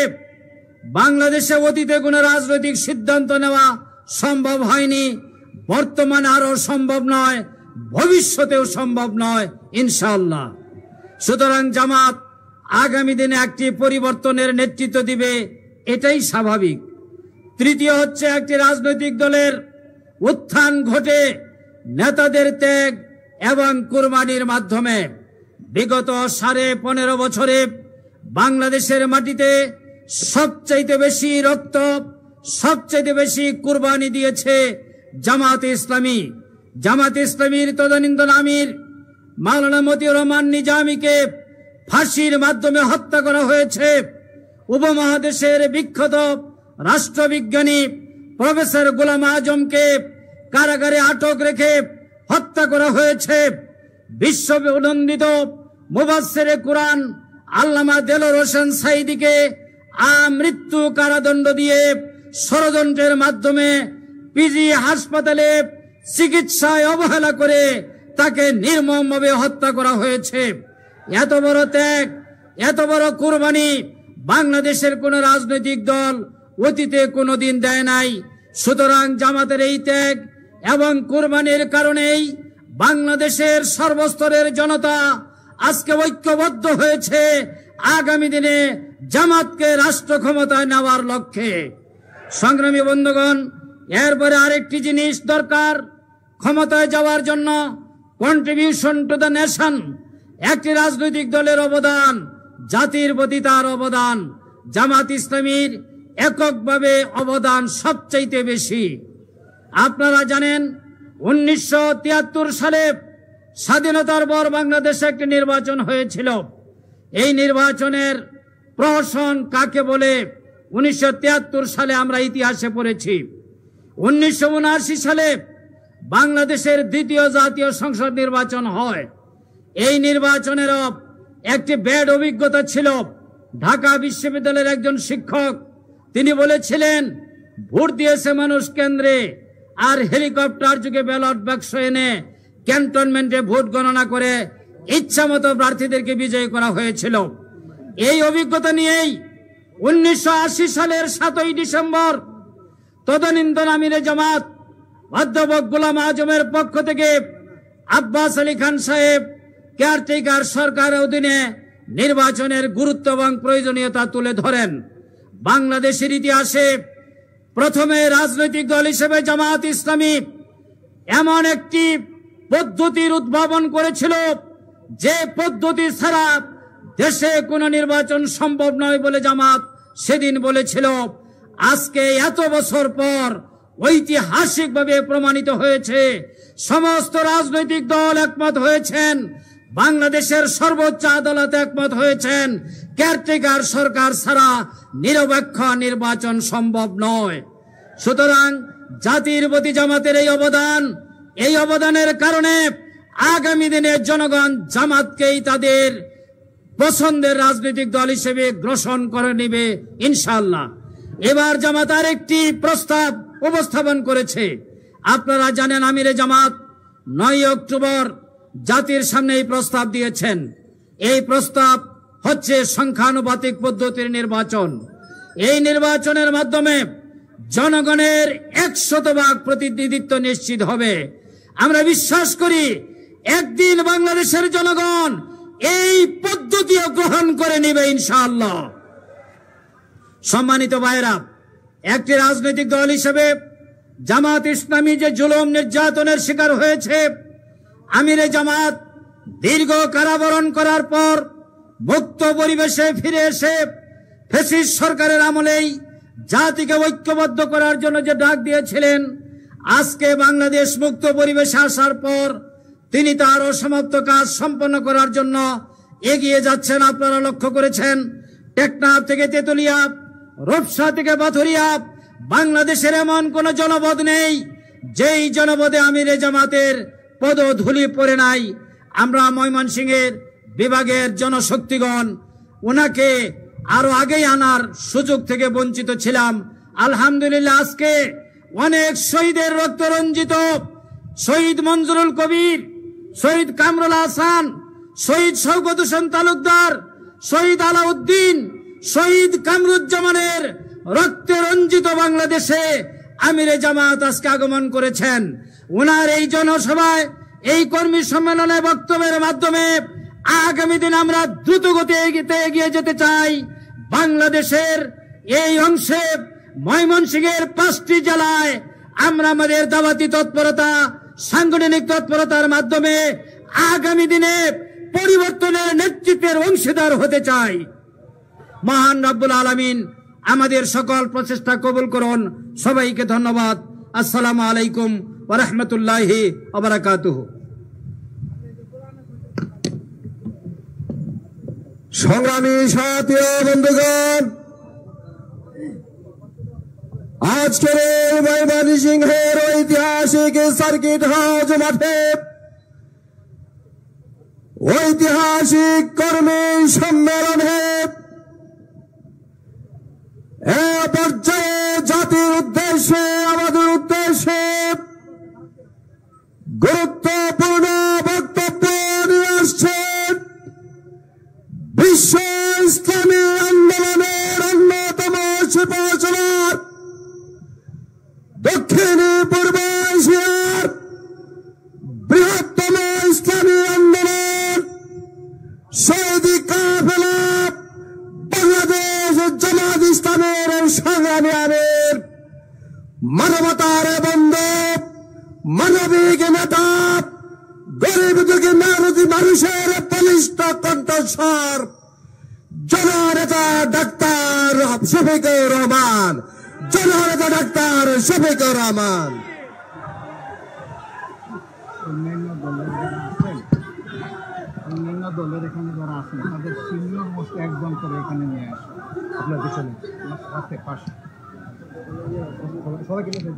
বাংলাদেশে অতীতে কোনো রাজনৈতিক সিদ্ধান্ত নেওয়া সম্ভব হয়নি, বর্তমানে আরো সম্ভব নয়, ভবিষ্যতেও সম্ভব নয় ইনশাআল্লাহ। সুতরাং জামাত আগামী দিনে একটি পরিবর্তনের নেতৃত্ব দিবে, এটাই স্বাভাবিক। তৃতীয় হচ্ছে, একটি রাজনৈতিক দলের উত্থান ঘটে নেতাদের ত্যাগ এবং কুরবানির মাধ্যমে। বিগত 15.5 বছরে বাংলাদেশের মাটিতে সবচাইতে বেশি রক্ত, সবচাইতে বেশি কুরবানি দিয়েছে জামাত ইসলামী। জামাত ইসলামীর তদানীন্তন আমির মাওলানা মতিউর রহমান নিজামীকে ফাঁসির মাধ্যমে হত্যা করা হয়েছে। উপমহাদেশের বিখ্যাত রাষ্ট্রবিজ্ঞানী প্রফেসর গোলাম আজমকে কারাগারে আটক রেখে হত্যা করা হয়েছে। বিশ্ব নন্দিত মুফাসসিরে কুরআন আল্লামা দেলোয়ার হোসেন সাঈদীকে আমৃত্যু কারাদণ্ড দিয়ে ষড়যন্ত্রের মাধ্যমে পিজি হাসপাতালে চিকিৎসায় অবহেলা করে তাকে নির্মমভাবে হত্যা করা হয়েছে। এত বড় ত্যাগ, এত বড় কুরবানি বাংলাদেশের কোন রাজনৈতিক দল অতীতে কোনোদিন দেয় নাই। সুতরাং জামাতের এই ত্যাগ এবং কুরবানির কারণেই বাংলাদেশের সর্বস্তরের জনতা আজকে ঐক্যবদ্ধ হয়েছে আগামী দিনে জামাতকে রাষ্ট্র ক্ষমতায় নেওয়ার লক্ষ্যে। সংগ্রামী বন্ধুগণ, এরপরে আরেকটি জিনিস দরকার ক্ষমতায় যাওয়ার জন্য, কন্ট্রিবিউশন টু দ্য নেশন। একটি রাজনৈতিক দলের অবদান, জাতির প্রতি তার অবদান। জামাত ইসলামীর এককভাবে অবদান সবচাইতে বেশি। আপনারা জানেন 1973 সালে স্বাধীনতার পর বাংলাদেশে একটি নির্বাচন হয়েছিল। এই নির্বাচনের প্রহসন কাকে বলে 1973 সালে আমরা ইতিহাসে পড়েছি। 1979 সালে বাংলাদেশের দ্বিতীয় জাতীয় সংসদ নির্বাচন হয়। এই নির্বাচনেরও একটি ব্যাড অভিজ্ঞতা ছিল। ঢাকা বিশ্ববিদ্যালয়ের একজন শিক্ষক তিনি বলেছিলেন, ভোট দিয়েছে মানুষ কেন্দ্রে, আর হেলিকপ্টার যুগে ব্যালট বাক্স এনে ক্যান্টনমেন্টে ভোট গণনা করে ইচ্ছা মতো প্রার্থীদেরকে বিজয়ী করা হয়েছিল। এই অভিজ্ঞতা নিয়েই 1980 সালের 7ই ডিসেম্বর তদানীন্তন আমিরে জামাত অধ্যাপক গোলাম আজমের পক্ষ থেকে আব্বাস আলী খান সাহেব কেয়ারটেকার সরকারের অধীনে নির্বাচনের গুরুত্ব এবং প্রয়োজনীয়তা তুলে ধরেন। বাংলাদেশের ইতিহাসে প্রথমে রাজনৈতিক দল হিসেবে জামাত ইসলামী এমন একটি পদ্ধতির উদ্ভাবন করেছিল যে পদ্ধতি ছাড়া দেশে কোনো নির্বাচন সম্ভব নয় বলে জামাত সেদিন বলেছিল। আজকে এত বছর পর ঐতিহাসিকভাবে প্রমাণিত হয়েছে, সমস্ত রাজনৈতিক দল একমত হয়েছেন, বাংলাদেশের সর্বোচ্চ আদালত একমত হয়েছেন, কেয়ারটেকার সরকার ছাড়া নিরপেক্ষ নির্বাচন সম্ভব নয়। সুতরাং জাতির প্রতি জামাতের এই অবদানের কারণে আগামী দিনে জনগণ জামাতকেই তাদের পছন্দের রাজনৈতিক দল হিসেবে গ্রহণ করে নেবে ইনশাআল্লাহ। এবার জামাত আরেকটি প্রস্তাব উপস্থাপন করেছে। আপনারা জানেন আমিরে জামাত 9 অক্টোবর জাতির সামনে এই প্রস্তাব দিয়েছেন। এই প্রস্তাব হচ্ছে সংখ্যানুপাতিক পদ্ধতির নির্বাচন। এই নির্বাচনের মাধ্যমে জনগণের 100% প্রতিনিধিত্ব নিশ্চিত হবে। আমরা বিশ্বাস করি একদিন বাংলাদেশের জনগণ এই পদ্ধতিও গ্রহণ করে নেবে ইনশাআল্লাহ। সম্মানিত ভাইরা, একটি রাজনৈতিক দল হিসেবে জামাত ইসলামী যে জুলুম নির্যাতনের শিকার হয়েছে, আমিরে জামাত দীর্ঘ কারাবরণ করার পর মুক্ত পরিবেশে ফিরে এসে ফ্যাসিস্ট সরকারের আমলেই জাতিকে ঐক্যবদ্ধ করার জন্য যে ডাক দিয়েছিলেন, আজকে বাংলাদেশ মুক্ত পরিবেশে আসার পর তিনি তার অসমাপ্ত কাজ সম্পন্ন করার জন্য এগিয়ে যাচ্ছেন। আপনারা লক্ষ্য করেছেন টেকনাফ থেকে তেতুলিয়া, রূপসা থেকে পাথুরিয়া, বাংলাদেশের এমন কোন জনপদ নেই যেই জনপদে আমিরে জামাতের পদধূলি পড়ে নাই। আমরা ময়মনসিংহের বিভাগের জনশক্তিগণ ওনাকে আরো আগেই আনার সুযোগ থেকে বঞ্চিত ছিলাম। আলহামদুলিল্লাহ আজকে অনেক শহীদের রক্ত রঞ্জিত শহীদ মঞ্জুরুল কবির, শহীদ কামরুল হাসান, শহীদ শওকত হোসেন তালুকদার, শহীদ আলাউদ্দিন, শহীদ কামরুজ্জামানের রক্তে রঞ্জিত বাংলাদেশে আমিরে জামাত আজকে আগমন করেছেন। ওনার এই জনসভায়, এই কর্মী সম্মেলনে বক্তব্যের মাধ্যমে আগামী দিন আমরা দ্রুত গতিতে এগিয়ে যেতে চাই। বাংলাদেশের এই অংশে ময়মনসিংহের 5টি জেলায় আমরা আমাদের দাওয়াতি তৎপরতা, সাংগঠনিক তৎপরতার মাধ্যমে আগামী দিনে পরিবর্তনের নেতৃত্বের অংশীদার হতে চাই। মহান রব্বুল আলামিন আমাদের সকল প্রচেষ্টা কবুল করুন। সবাইকে ধন্যবাদ। আসসালামু আলাইকুম ওয়া রাহমাতুল্লাহি ওয়া বারাকাতুহু। সংগ্রামী সাথী ও বন্ধুগণ, আজকের এই ময়মনসিংহের ঐতিহাসিক সার্কিট হাউস মাঠে ঐতিহাসিক কর্মী সম্মেলনে এ পর্যায়ে জাতির উদ্দেশ্যে, আমাদের উদ্দেশ্যে গুরুত্বপূর্ণ বক্তব্য নিয়ে আসছেন বিশ্ব ইসলামী আন্দোলনের অন্যতম সিপাহসালার, দক্ষিণ পূর্ব এশিয়ার বৃহত্তম ইসলামী আন্দোলন শহীদ কাফেলা বাংলাদেশ জামাত ইসলামের সংগ্রামী আমির, মানবতার বন্ধু, মানবিক নেতা, গরিব দুঃখী মেহনতি মানুষের বলিষ্ঠ কণ্ঠস্বর জননেতা ডাক্তার শফিকুর রহমান, জননেতা ডাক্তার শফিকুর রহমান। অন্যান্য দলের এখানে যারা আছেন তাদের সিনিয়র মোস্ট একজন করে এখানে নিয়ে আসে আপনার পিছনে পাশে পাশে সবাই কিন্তু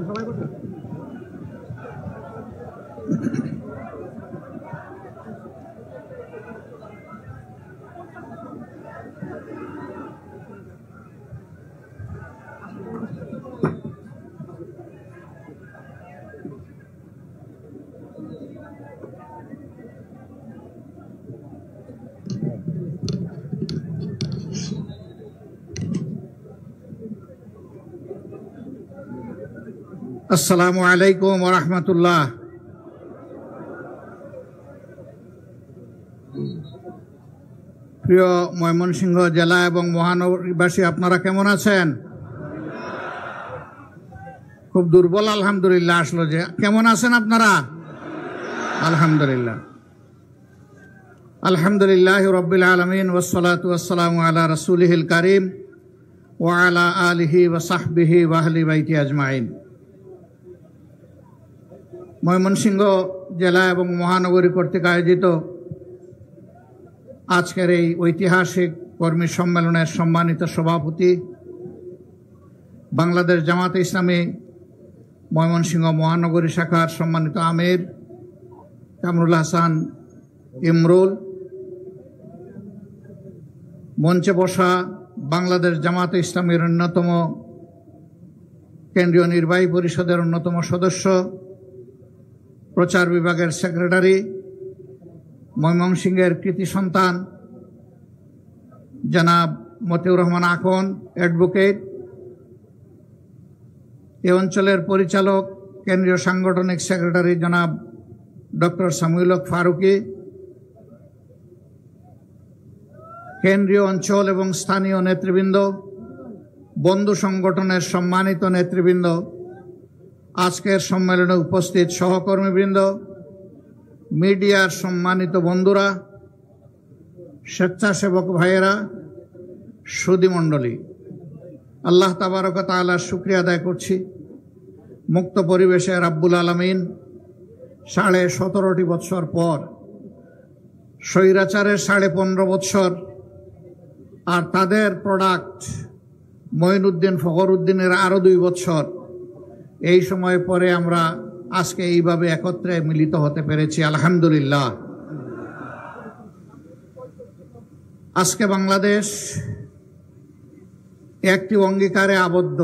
সবাই করছে। আসসালামু আলাইকুম ওয়া রাহমাতুল্লাহ। প্রিয় ময়মনসিংহ জেলা এবং মহানগরবাসী, আপনারা কেমন আছেন? খুব দুর্বল আলহামদুলিল্লাহ আসলো যে। কেমন আছেন আপনারা? আলহামদুলিল্লাহ। আলহামদুলিল্লাহ রাব্বিল আলামিন ওয়াসসালাতু ওয়াসসালামু আলা রাসূলিহিল কারীম ওয়া আলা আলিহি ওয়া সাহবিহি ওয়া আহলি বাইতি আজমাইন। ময়মনসিংহ জেলা এবং মহানগরী কর্তৃক আয়োজিত আজকের এই ঐতিহাসিক কর্মী সম্মেলনের সম্মানিত সভাপতি, বাংলাদেশ জামাতে ইসলামী ময়মনসিংহ মহানগরী শাখার সম্মানিত আমির কামরুল হাসান ইমরুল, মঞ্চে বসা বাংলাদেশ জামাতে ইসলামীর অন্যতম কেন্দ্রীয় নির্বাহী পরিষদের অন্যতম সদস্য, প্রচার বিভাগের সেক্রেটারি, ময়মনসিংহের কৃতি সন্তান জনাব মতিউর রহমান আকন অ্যাডভোকেট, এ অঞ্চলের পরিচালক কেন্দ্রীয় সাংগঠনিক সেক্রেটারি জনাব ডক্টর সামিউল হক ফারুকি, কেন্দ্রীয় অঞ্চল এবং স্থানীয় নেতৃবৃন্দ, বন্ধু সংগঠনের সম্মানিত নেতৃবৃন্দ, আজকের সম্মেলনে উপস্থিত সহকর্মীবৃন্দ, মিডিয়ার সম্মানিত বন্ধুরা, স্বেচ্ছাসেবক ভাইয়েরা, সুধীমণ্ডলী, আল্লাহ তাবারক ওয়া তাআলার শুকরিয়া আদায় করছি। মুক্ত পরিবেশে রাব্বুল আলামিন 17.5 বৎসর পর, স্বৈরাচারের 15.5 বৎসর আর তাদের প্রোডাক্ট মঈনুদ্দিন ফখরুদ্দিনের আরো 2 বৎসর, এই সময় পরে আমরা আজকে এইভাবে একত্রে মিলিত হতে পেরেছি, আলহামদুলিল্লাহ। আজকে বাংলাদেশ একটি অঙ্গীকারে আবদ্ধ।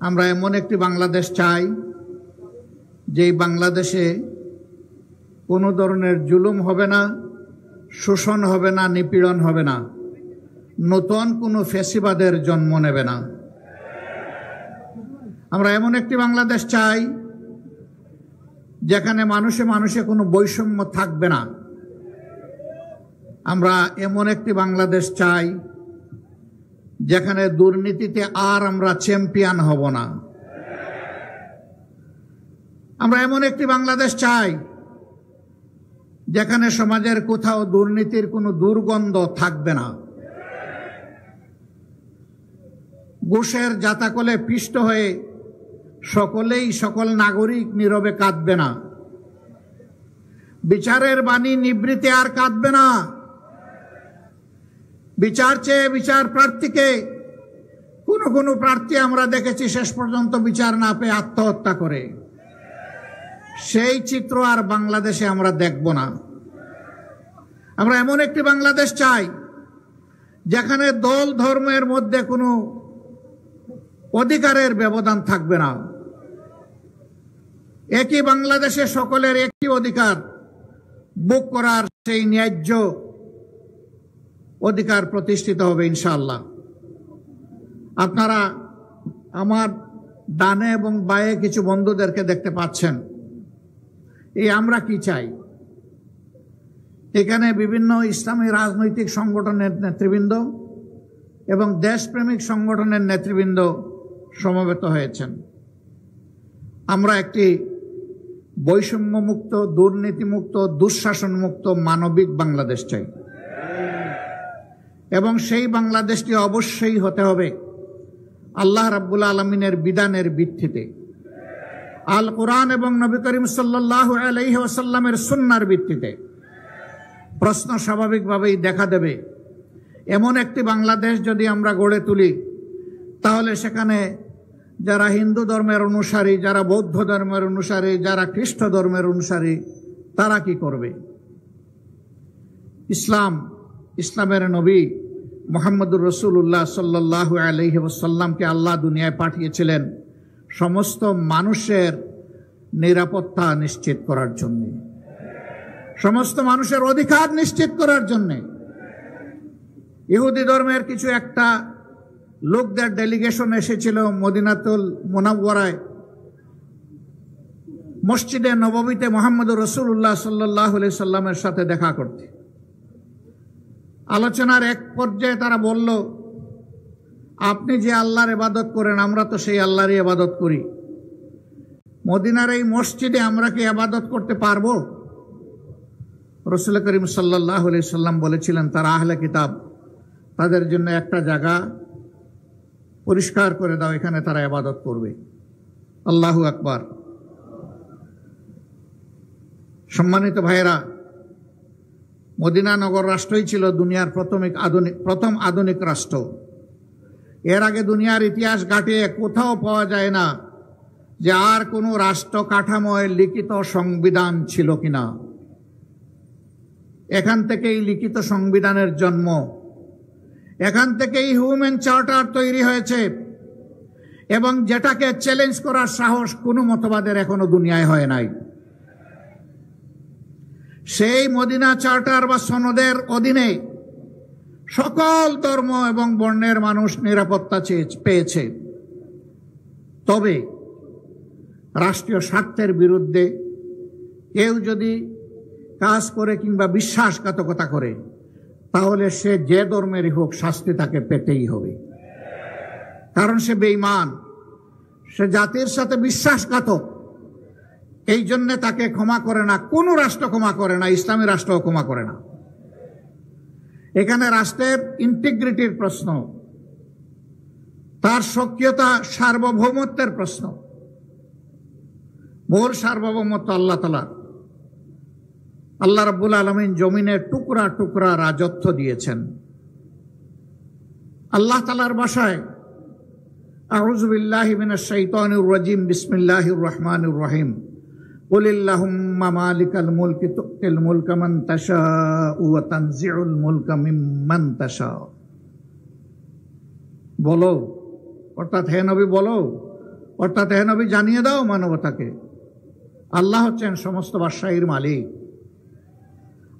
আমরা এমন একটি বাংলাদেশ চাই যেই বাংলাদেশে কোনো ধরনের জুলুম হবে না, শোষণ হবে না, নিপীড়ন হবে না, নতুন কোনো ফ্যাসিবাদের জন্ম নেবে না। আমরা এমন একটি বাংলাদেশ চাই যেখানে মানুষে মানুষে কোনো বৈষম্য থাকবে না। আমরা এমন একটি বাংলাদেশ চাই যেখানে দুর্নীতিতে আর আমরা চ্যাম্পিয়ন হব না। আমরা এমন একটি বাংলাদেশ চাই যেখানে সমাজের কোথাও দুর্নীতির কোনো দুর্গন্ধ থাকবে না। ঘুষের জাতাকলে পিষ্ট হয়ে সকল নাগরিক নীরবে কাঁদবে না। বিচারের বাণী নিবৃত্তে আর কাঁদবে না। বিচার চেয়ে বিচার প্রার্থীকে কোনো প্রার্থী আমরা দেখেছি শেষ পর্যন্ত বিচার না পেয়ে আত্মহত্যা করে। সেই চিত্র আর বাংলাদেশে আমরা দেখব না। আমরা এমন একটি বাংলাদেশ চাই যেখানে দল ধর্মের মধ্যে কোনো অধিকারের ব্যবধান থাকবে না। একই বাংলাদেশে সকলের একটি অধিকার ভোগ করার সেই ন্যায্য অধিকার প্রতিষ্ঠিত হবে ইনশাআল্লাহ। আপনারা আমার ডানে এবং বায়ে কিছু বন্ধুদেরকে দেখতে পাচ্ছেন। এই আমরা কি চাই? এখানে বিভিন্ন ইসলামী রাজনৈতিক সংগঠনের নেতৃবৃন্দ এবং দেশপ্রেমিক সংগঠনের নেতৃবৃন্দ সমবেত হয়েছেন। আমরা একটি বৈষম্যমুক্ত, দুর্নীতিমুক্ত, দুঃশাসনমুক্ত মানবিক বাংলাদেশ চাই এবং সেই বাংলাদেশটি অবশ্যই হতে হবে আল্লাহ রাব্বুল আলামিনের বিধানের ভিত্তিতে, আল কোরআন এবং নবী করিম সাল্লাল্লাহু আলাইহি ওয়াসাল্লামের সুন্নাহর ভিত্তিতে। প্রশ্ন স্বাভাবিকভাবেই দেখা দেবে, এমন একটি বাংলাদেশ যদি আমরা গড়ে তুলি তাহলে সেখানে যারা হিন্দু ধর্মের অনুসারী, যারা বৌদ্ধ ধর্মের অনুসারী, যারা খ্রিস্ট ধর্মের অনুসারী, তারা কি করবে? ইসলামের নবী মুহাম্মদুর রাসূলুল্লাহ সাল্লাল্লাহু আলাইহি ওয়াসাল্লামকে আল্লাহ দুনিয়ায় পাঠিয়েছিলেন সমস্ত মানুষের নিরাপত্তা নিশ্চিত করার জন্য, সমস্ত মানুষের অধিকার নিশ্চিত করার জন্য। ইহুদি ধর্মের কিছু একটা লোকদের ডেলিগেশন এসেছিল মদিনাতুল মুনাওয়ারায়, মসজিদে নববীতে মুহাম্মদুর রাসূলুল্লাহ সাল্লাল্লাহু আলাইহি সাল্লামের সাথে দেখা করতে। আলোচনার এক পর্যায়ে তারা বলল, আপনি যে আল্লাহর ইবাদত করেন আমরা তো সেই আল্লাহরই ইবাদত করি, মদিনার এই মসজিদে আমরা কি ইবাদত করতে পারবো? রাসূল করিম সাল্লাল্লাহু আলাইহি সাল্লাম বলেছিলেন, তারা আহলে কিতাব, তাদের জন্য একটা জায়গা পরিষ্কার করে দাও, এখানে তারা ইবাদত করবে। আল্লাহু আকবার। সম্মানিত ভাইয়েরা, মদিনা নগর রাষ্ট্রই ছিল দুনিয়ার প্রথম আধুনিক রাষ্ট্র। এর আগে দুনিয়ার ইতিহাস ঘাটিয়ে কোথাও পাওয়া যায় না যে আর কোনো রাষ্ট্র কাঠামোয় লিখিত সংবিধান ছিল কিনা। এখান থেকেই লিখিত সংবিধানের জন্ম, এখান থেকেই হিউম্যান চার্টার তৈরি হয়েছে এবং যেটাকে চ্যালেঞ্জ করার সাহস কোনো মতবাদের এখনো দুনিয়ায় হয় নাই। সেই মদিনা চার্টার বা সনদের অধীনে সকল ধর্ম এবং বর্ণের মানুষ নিরাপত্তা পেয়েছে। তবে রাষ্ট্রীয় স্বার্থের বিরুদ্ধে কেউ যদি কাজ করে কিংবা বিশ্বাসঘাতকতা করে তাহলে সে যে ধর্মেরই হোক শাস্তি তাকে পেতেই হবে, কারণ সে বেঈমান, সে জাতির সাথে বিশ্বাসঘাতক। এই জন্য তাকে ক্ষমা করে না, কোন রাষ্ট্র ক্ষমা করে না, ইসলামী রাষ্ট্র ক্ষমা করে না। এখানে রাষ্ট্রের ইন্টিগ্রিটির প্রশ্ন, তার সক্রিয়তা, সার্বভৌমত্বের প্রশ্ন। মূল সার্বভৌমত্ব আল্লাহ তাআলা। আল্লাহ রাব্বুল আলামিন জমিনের টুকরা টুকরা রাজত্ব দিয়েছেন। আল্লাহ তাআলার ভাষায় আউযু বিল্লাহি মিনাশ শাইতানির রাজিম, বিসমিল্লাহির রহমানির রহিম, কুলিল্লাহুম্মা মালিকাল মুলকি তুতিল মুলকা মান তাশাউ ওয়া তানজিউল মুলকা মিম্মান তাশাউ। বলো, অর্থাৎ হে নবী বলো, অর্থাৎ হে নবী জানিয়ে দাও মানবতাকে, আল্লাহ হচ্ছেন সমস্ত বাদশাহীর মালিক।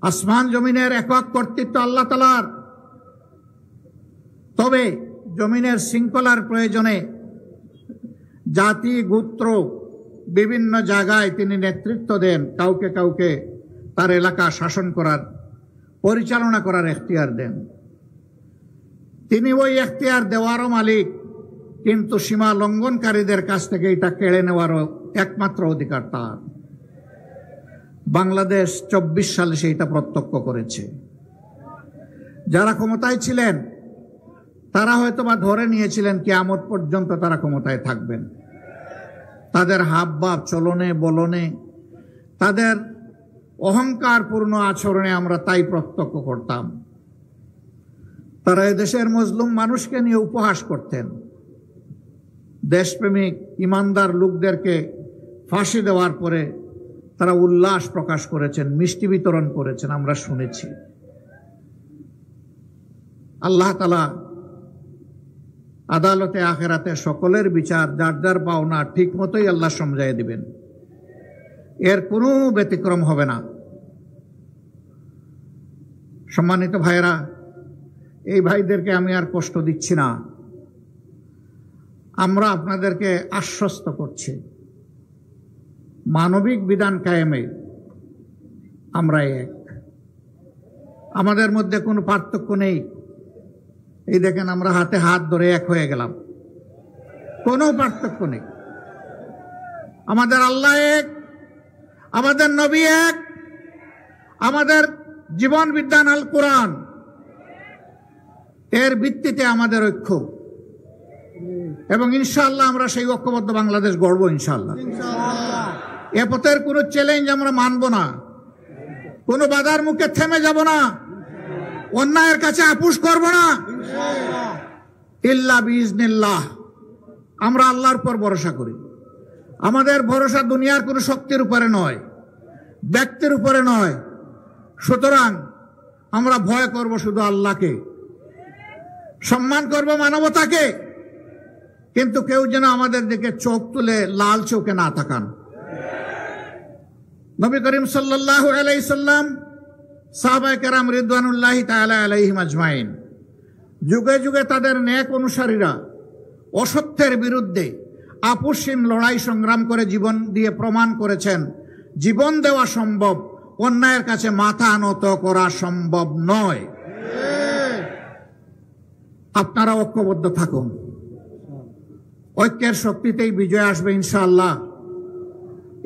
আসমান জমিনের একক কর্তৃত্ব আল্লাহ তাআলার। তবে জমিনের শৃঙ্খলার প্রয়োজনে জাতি গোত্র বিভিন্ন জায়গায় তিনি নেতৃত্ব দেন, কাউকে কাউকে তার এলাকা শাসন করার, পরিচালনা করার এখতিয়ার দেন। তিনি ওই এখতিয়ার দেওয়ারও মালিক, কিন্তু সীমা লঙ্ঘনকারীদের কাছ থেকে এটা কেড়ে নেওয়ারও একমাত্র অধিকার তার। বাংলাদেশ 24 সালে সেইটা প্রত্যক্ষ করেছে। যারা ক্ষমতায় ছিলেন তারা হয়তো বা ধরে নিয়েছিলেন কিয়ামত পর্যন্ত তারা ক্ষমতায় থাকবেন। তাদের হাবভাব, চলনে বলনে, তাদের অহংকারপূর্ণ আচরণে আমরা তাই প্রত্যক্ষ করতাম। তারা এদেশের মজলুম মানুষকে নিয়ে উপহাস করতেন। দেশপ্রেমিক ইমানদার লোকদেরকে ফাঁসি দেওয়ার পরে তারা উল্লাস প্রকাশ করেছেন, মিষ্টি বিতরণ করেছেন, আমরা শুনেছি। আল্লাহ তাআলা আদালতে আখেরাতে সকলের বিচার যার যার পাওনা ঠিক মতোই আল্লাহ সমঝাইয়ে দিবেন, এর কোনো ব্যতিক্রম হবে না। সম্মানিত ভাইরা, এই ভাইদেরকে আমি আর কষ্ট দিচ্ছি না, আমরা আপনাদেরকে আশ্বস্ত করছি, মানবিক বিধান কায়েমে আমরা এক, আমাদের মধ্যে কোনো পার্থক্য নেই। এই দেখেন, আমরা হাতে হাত ধরে এক হয়ে গেলাম, কোনো পার্থক্য নেই। আমাদের আল্লাহ এক, আমাদের নবী এক, আমাদের জীবন বিধান আল কোরআন, এর ভিত্তিতে আমাদের ঐক্য, এবং ইনশাআল্লাহ আমরা সেই ঐক্যবদ্ধ বাংলাদেশ গড়ব ইনশাআল্লাহ। এ পথের কোনো চ্যালেঞ্জ আমরা মানব না, কোনো বাধার মুখে থেমে যাব না, অন্যায়ের কাছে আপোষ করব না। ইল্লা বিইজনিল্লাহ, আমরা আল্লাহর উপর ভরসা করি। আমাদের ভরসা দুনিয়ার কোনো শক্তির উপরে নয়, ব্যক্তির উপরে নয়। সুতরাং আমরা ভয় করব শুধু আল্লাহকে, সম্মান করব মানবতাকে, কিন্তু কেউ যেন আমাদের দিকে চোখ তুলে লাল চোখে না তাকান। নবী করিম সাল্লাল্লাহু আলাইহি সাল্লাম, সাহাবায়ে কেরাম রিদওয়ানুল্লাহি তাআলা আলাইহিম আজমাইন, যুগে যুগে তাদের নেক অনুসারীরা অসত্যের বিরুদ্ধে আপোষহীন লড়াই সংগ্রাম করে জীবন দিয়ে প্রমাণ করেছেন জীবন দেওয়া সম্ভব, অন্যায়ের কাছে মাথা নত করা সম্ভব নয়। আপনারা ঐক্যবদ্ধ থাকুন, ঐক্যের শক্তিতেই বিজয় আসবে ইনশাআল্লাহ।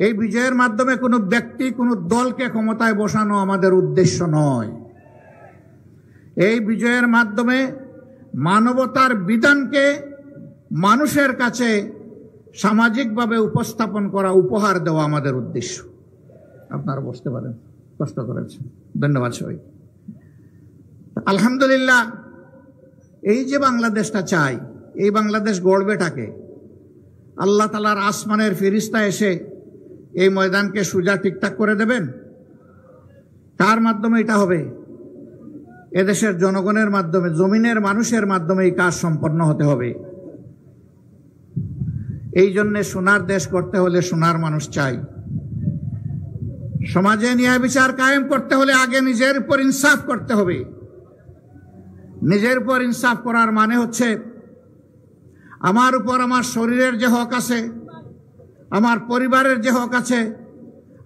এই বিজয়ের মাধ্যমে কোনো ব্যক্তি, কোনো দলকে ক্ষমতায় বসানো আমাদের উদ্দেশ্য নয়। এই বিজয়ের মাধ্যমে মানবতার বিধানকে মানুষের কাছে সামাজিকভাবে উপস্থাপন করা, উপহার দেওয়া আমাদের উদ্দেশ্য। আপনারা বসতে পারেন, কষ্ট করেছেন, ধন্যবাদ সবাই। আলহামদুলিল্লাহ, এই যে বাংলাদেশটা চাই, এই বাংলাদেশ গড়বেটাকে আল্লাহ তাআলার আসমানের ফেরেশতা এসে এই ময়দানকে সোজা ঠিকঠাক করে দেবেন। কার মাধ্যমে এটা হবে? এদেশের জনগণের মাধ্যমে, জমিনের মানুষের মাধ্যমে এই কাজ সম্পন্ন হতে হবে। এই জন্যে সোনার দেশ করতে হলে সোনার মানুষ চাই। সমাজে ন্যায় বিচার কায়েম করতে হলে আগে নিজের উপর ইনসাফ করতে হবে। নিজের উপর ইনসাফ করার মানে হচ্ছে, আমার উপর আমার শরীরের যে হক আছে, আমার পরিবারের যে হক আছে,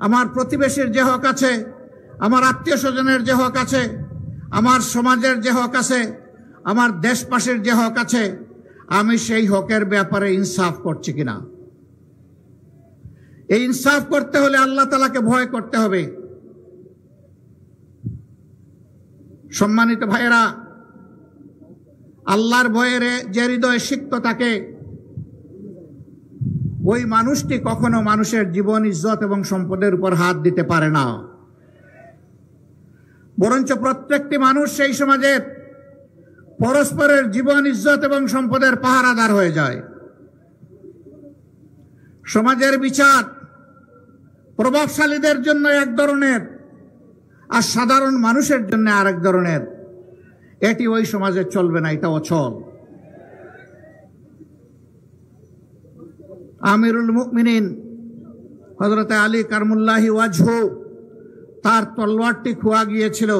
আমার প্রতিবেশীর যে হক আছে, আমার আত্মীয় স্বজনের যে হক আছে, আমার সমাজের যে হক আছে, আমার দেশবাসীর যে হক আছে, আমি সেই হকের ব্যাপারে ইনসাফ করছি কিনা। এই ইনসাফ করতে হলে আল্লাহ তাআলাকে ভয় করতে হবে। সম্মানিত ভাইয়েরা, আল্লাহর ভয়ের যে হৃদয়ে সিক্ত থাকে, ওই মানুষটি কখনো মানুষের জীবন, ইজ্জত এবং সম্পদের উপর হাত দিতে পারে না। বরঞ্চ প্রত্যেকটি মানুষ সেই সমাজের পরস্পরের জীবন, ইজ্জত এবং সম্পদের পাহারাদার হয়ে যায়। সমাজের বিচার প্রভাবশালীদের জন্য এক ধরনের আর সাধারণ মানুষের জন্য আরেক ধরনের। এটি ওই সমাজে চলবে না, এটা অচল। আমিরুল মুমিনিন হযরত আলী কারমুল্লাহি ওয়াজহু, তার তলোয়ারটি খোয়া গিয়েছিল।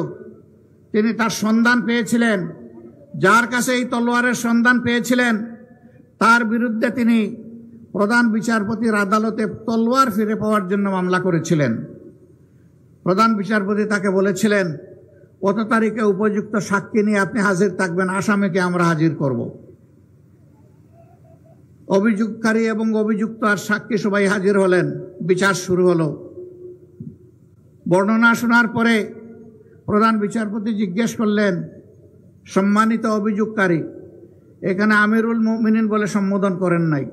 তিনি তার সন্ধান পেয়েছিলেন। যার কাছে এই তলোয়ারের সন্ধান পেয়েছিলেন তার বিরুদ্ধে তিনি প্রধান বিচারপতির আদালতে তলোয়ার ফিরে পাওয়ার জন্য মামলা করেছিলেন। প্রধান বিচারপতি তাকে বলেছিলেন, কত তারিখে উপযুক্ত সাক্ষী নিয়ে আপনি হাজির থাকবেন, আসামিকে আমরা হাজির করব। অভিযোগকারী এবং অভিযুক্ত আর সাক্ষী সবাই হাজির হলেন। বিচার শুরু হলো। বর্ণনা শোনার পরে প্রধান বিচারপতি জিজ্ঞেস করলেন, সম্মানিত অভিযোগকারী, এখানে আমিরুল মুমিনিন বলে সম্বোধন করেন নাই।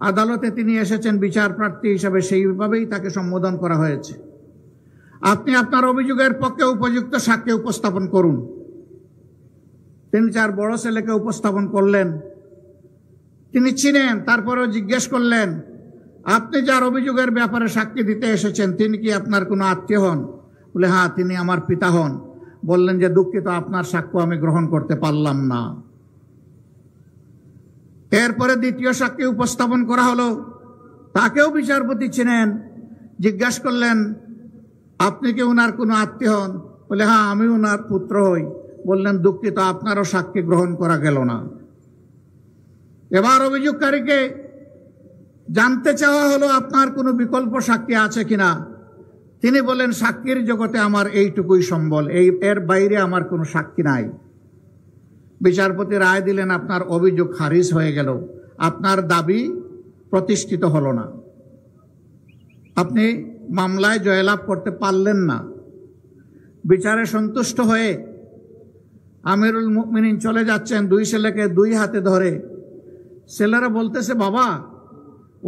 আদালতে তিনি এসেছেন বিচার প্রার্থী হিসাবে, সেইভাবেই তাকে সম্বোধন করা হয়েছে। আপনি আপনার অভিযোগের পক্ষে উপযুক্ত সাক্ষী উপস্থাপন করুন। তিনি তার বড় ছেলেকে উপস্থাপন করলেন। তিনি চিনেন, তারপরেও জিজ্ঞেস করলেন, আপনি যার অভিযোগের ব্যাপারে সাক্ষী দিতে এসেছেন তিনি কি আপনার কোনো আত্মীয় হন? বলে, হ্যাঁ, তিনি আমার পিতা হন। বললেন যে, দুঃখিত, আপনার সাক্ষ্য আমি গ্রহণ করতে পারলাম না। এরপরে দ্বিতীয় সাক্ষী উপস্থাপন করা হলো। তাকেও বিচারপতি চিনেন। জিজ্ঞাসা করলেন, আপনি কি ওনার কোনো আত্মীয় হন? বলে, হ্যাঁ, আমি ওনার পুত্র হই। বললেন, দুঃখিত, আপনারও সাক্ষী গ্রহণ করা গেল না। এবার অভিযোগকারীকে জানতে চাওয়া হলো, আপনার কোনো বিকল্প সাক্ষী আছে কিনা? তিনি বলেন, সাক্ষীর জগতে আমার এইটুকুই সম্বল, এর বাইরে আমার কোনো সাক্ষী নাই। বিচারপতি রায় দিলেন, আপনার অভিযোগ খারিজ হয়ে গেল, আপনার দাবি প্রতিষ্ঠিত হলো না, আপনি মামলায় জয়লাভ করতে পারলেন না। বিচারে সন্তুষ্ট হয়ে আমিরুল মুমিনিন চলে যাচ্ছেন, দুই ছেলেকে দুই হাতে ধরে। ছেলেরা বলতেছে, বাবা,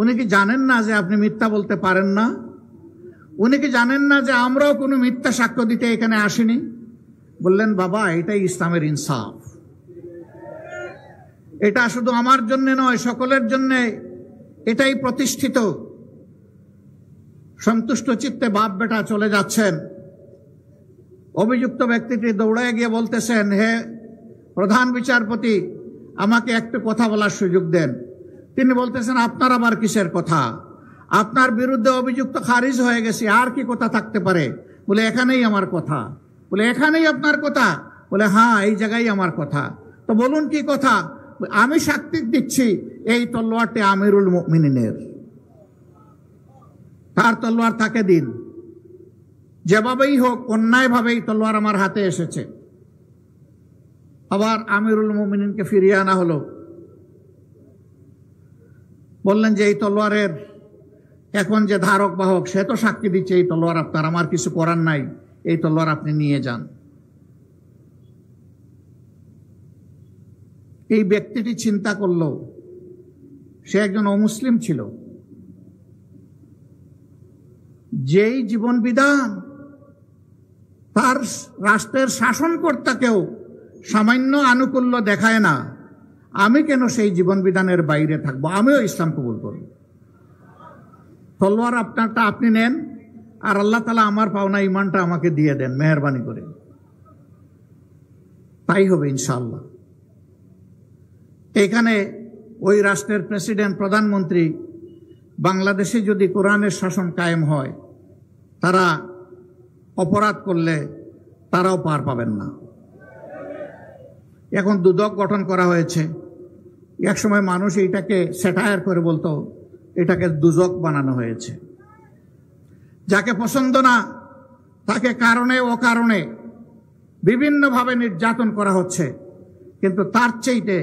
উনি কি জানেন না যে আপনি মিথ্যা বলতে পারেন না? উনি কি জানেন না যে আমরাও কোনো মিথ্যা সাক্ষ্য দিতে এখানে আসিনি? বললেন, বাবা, এটাই ইসলামের ইনসাফ। এটা শুধু আমার জন্য নয়, সকলের জন্য এটাই প্রতিষ্ঠিত। সন্তুষ্ট চিত্তে বাপ বেটা চলে যাচ্ছেন। অভিযুক্ত ব্যক্তিটি দৌড়ায় গিয়ে বলতেছেন, হে প্রধান বিচারপতি, আমাকে একটু কথা বলার সুযোগ দেন। তিনি বলতেছেন, আপনার আবার কিসের কথা? আপনার বিরুদ্ধে অভিযুক্ত খারিজ হয়ে গেছে, আর কি কথা থাকতে পারে? বলে, এখানেই আমার কথা। বলে, এখানেই আপনার কথা? বলে, হ্যাঁ, এই জায়গায় আমার কথা। তো বলুন কি কথা? আমি সাক্ষী দিচ্ছি, এই তলোয়ারটি আমিরুল মুমিনিনের, তার তলোয়ার তাকে দিন। যেভাবেই হোক, অন্যায়ভাবেই তলোয়ার আমার হাতে এসেছে। আবার আমিরুল মুমিনিনকে ফিরিয়ে আনা হলো। বললেন যে, এই তলোয়ারের এখন যে ধারক বাহক সে তো সাক্ষী দিচ্ছে, এই তলোয়ার আপনার, আমার কিছু করার নাই, এই তলোয়ার আপনি নিয়ে যান। এই ব্যক্তিটি চিন্তা করল, সে একজন অমুসলিম ছিল। যেই জীবন বিধান তার রাষ্ট্রের শাসনকর্তাকেও সামান্য আনুকূল্য দেখায় না, আমি কেন সেই জীবন বিধানের বাইরে থাকবো? আমিও ইসলাম কবুল করব। তলোয়ার আপনারটা আপনি নেন, আর আল্লাহ তাআলা আমার পাওনা ইমানটা আমাকে দিয়ে দেন মেহেরবানি করে। তাই হবে ইনশাআল্লাহ। এখানে ওই রাষ্ট্রের প্রেসিডেন্ট, প্রধানমন্ত্রী, বাংলাদেশে যদি কোরআনের শাসন কায়েম হয়, তারা অপরাধ করলে তারাও পার পাবেন না। এখন দুদক গঠন করা হয়েছে। একসময় মানুষ এইটাকে স্যাটায়ার করে বলতো, এটাকে দুজক বানানো হয়েছে। যাকে পছন্দ না তাকে কারণে অকারণে বিভিন্নভাবে নির্যাতন করা হচ্ছে, কিন্তু তার চাইতে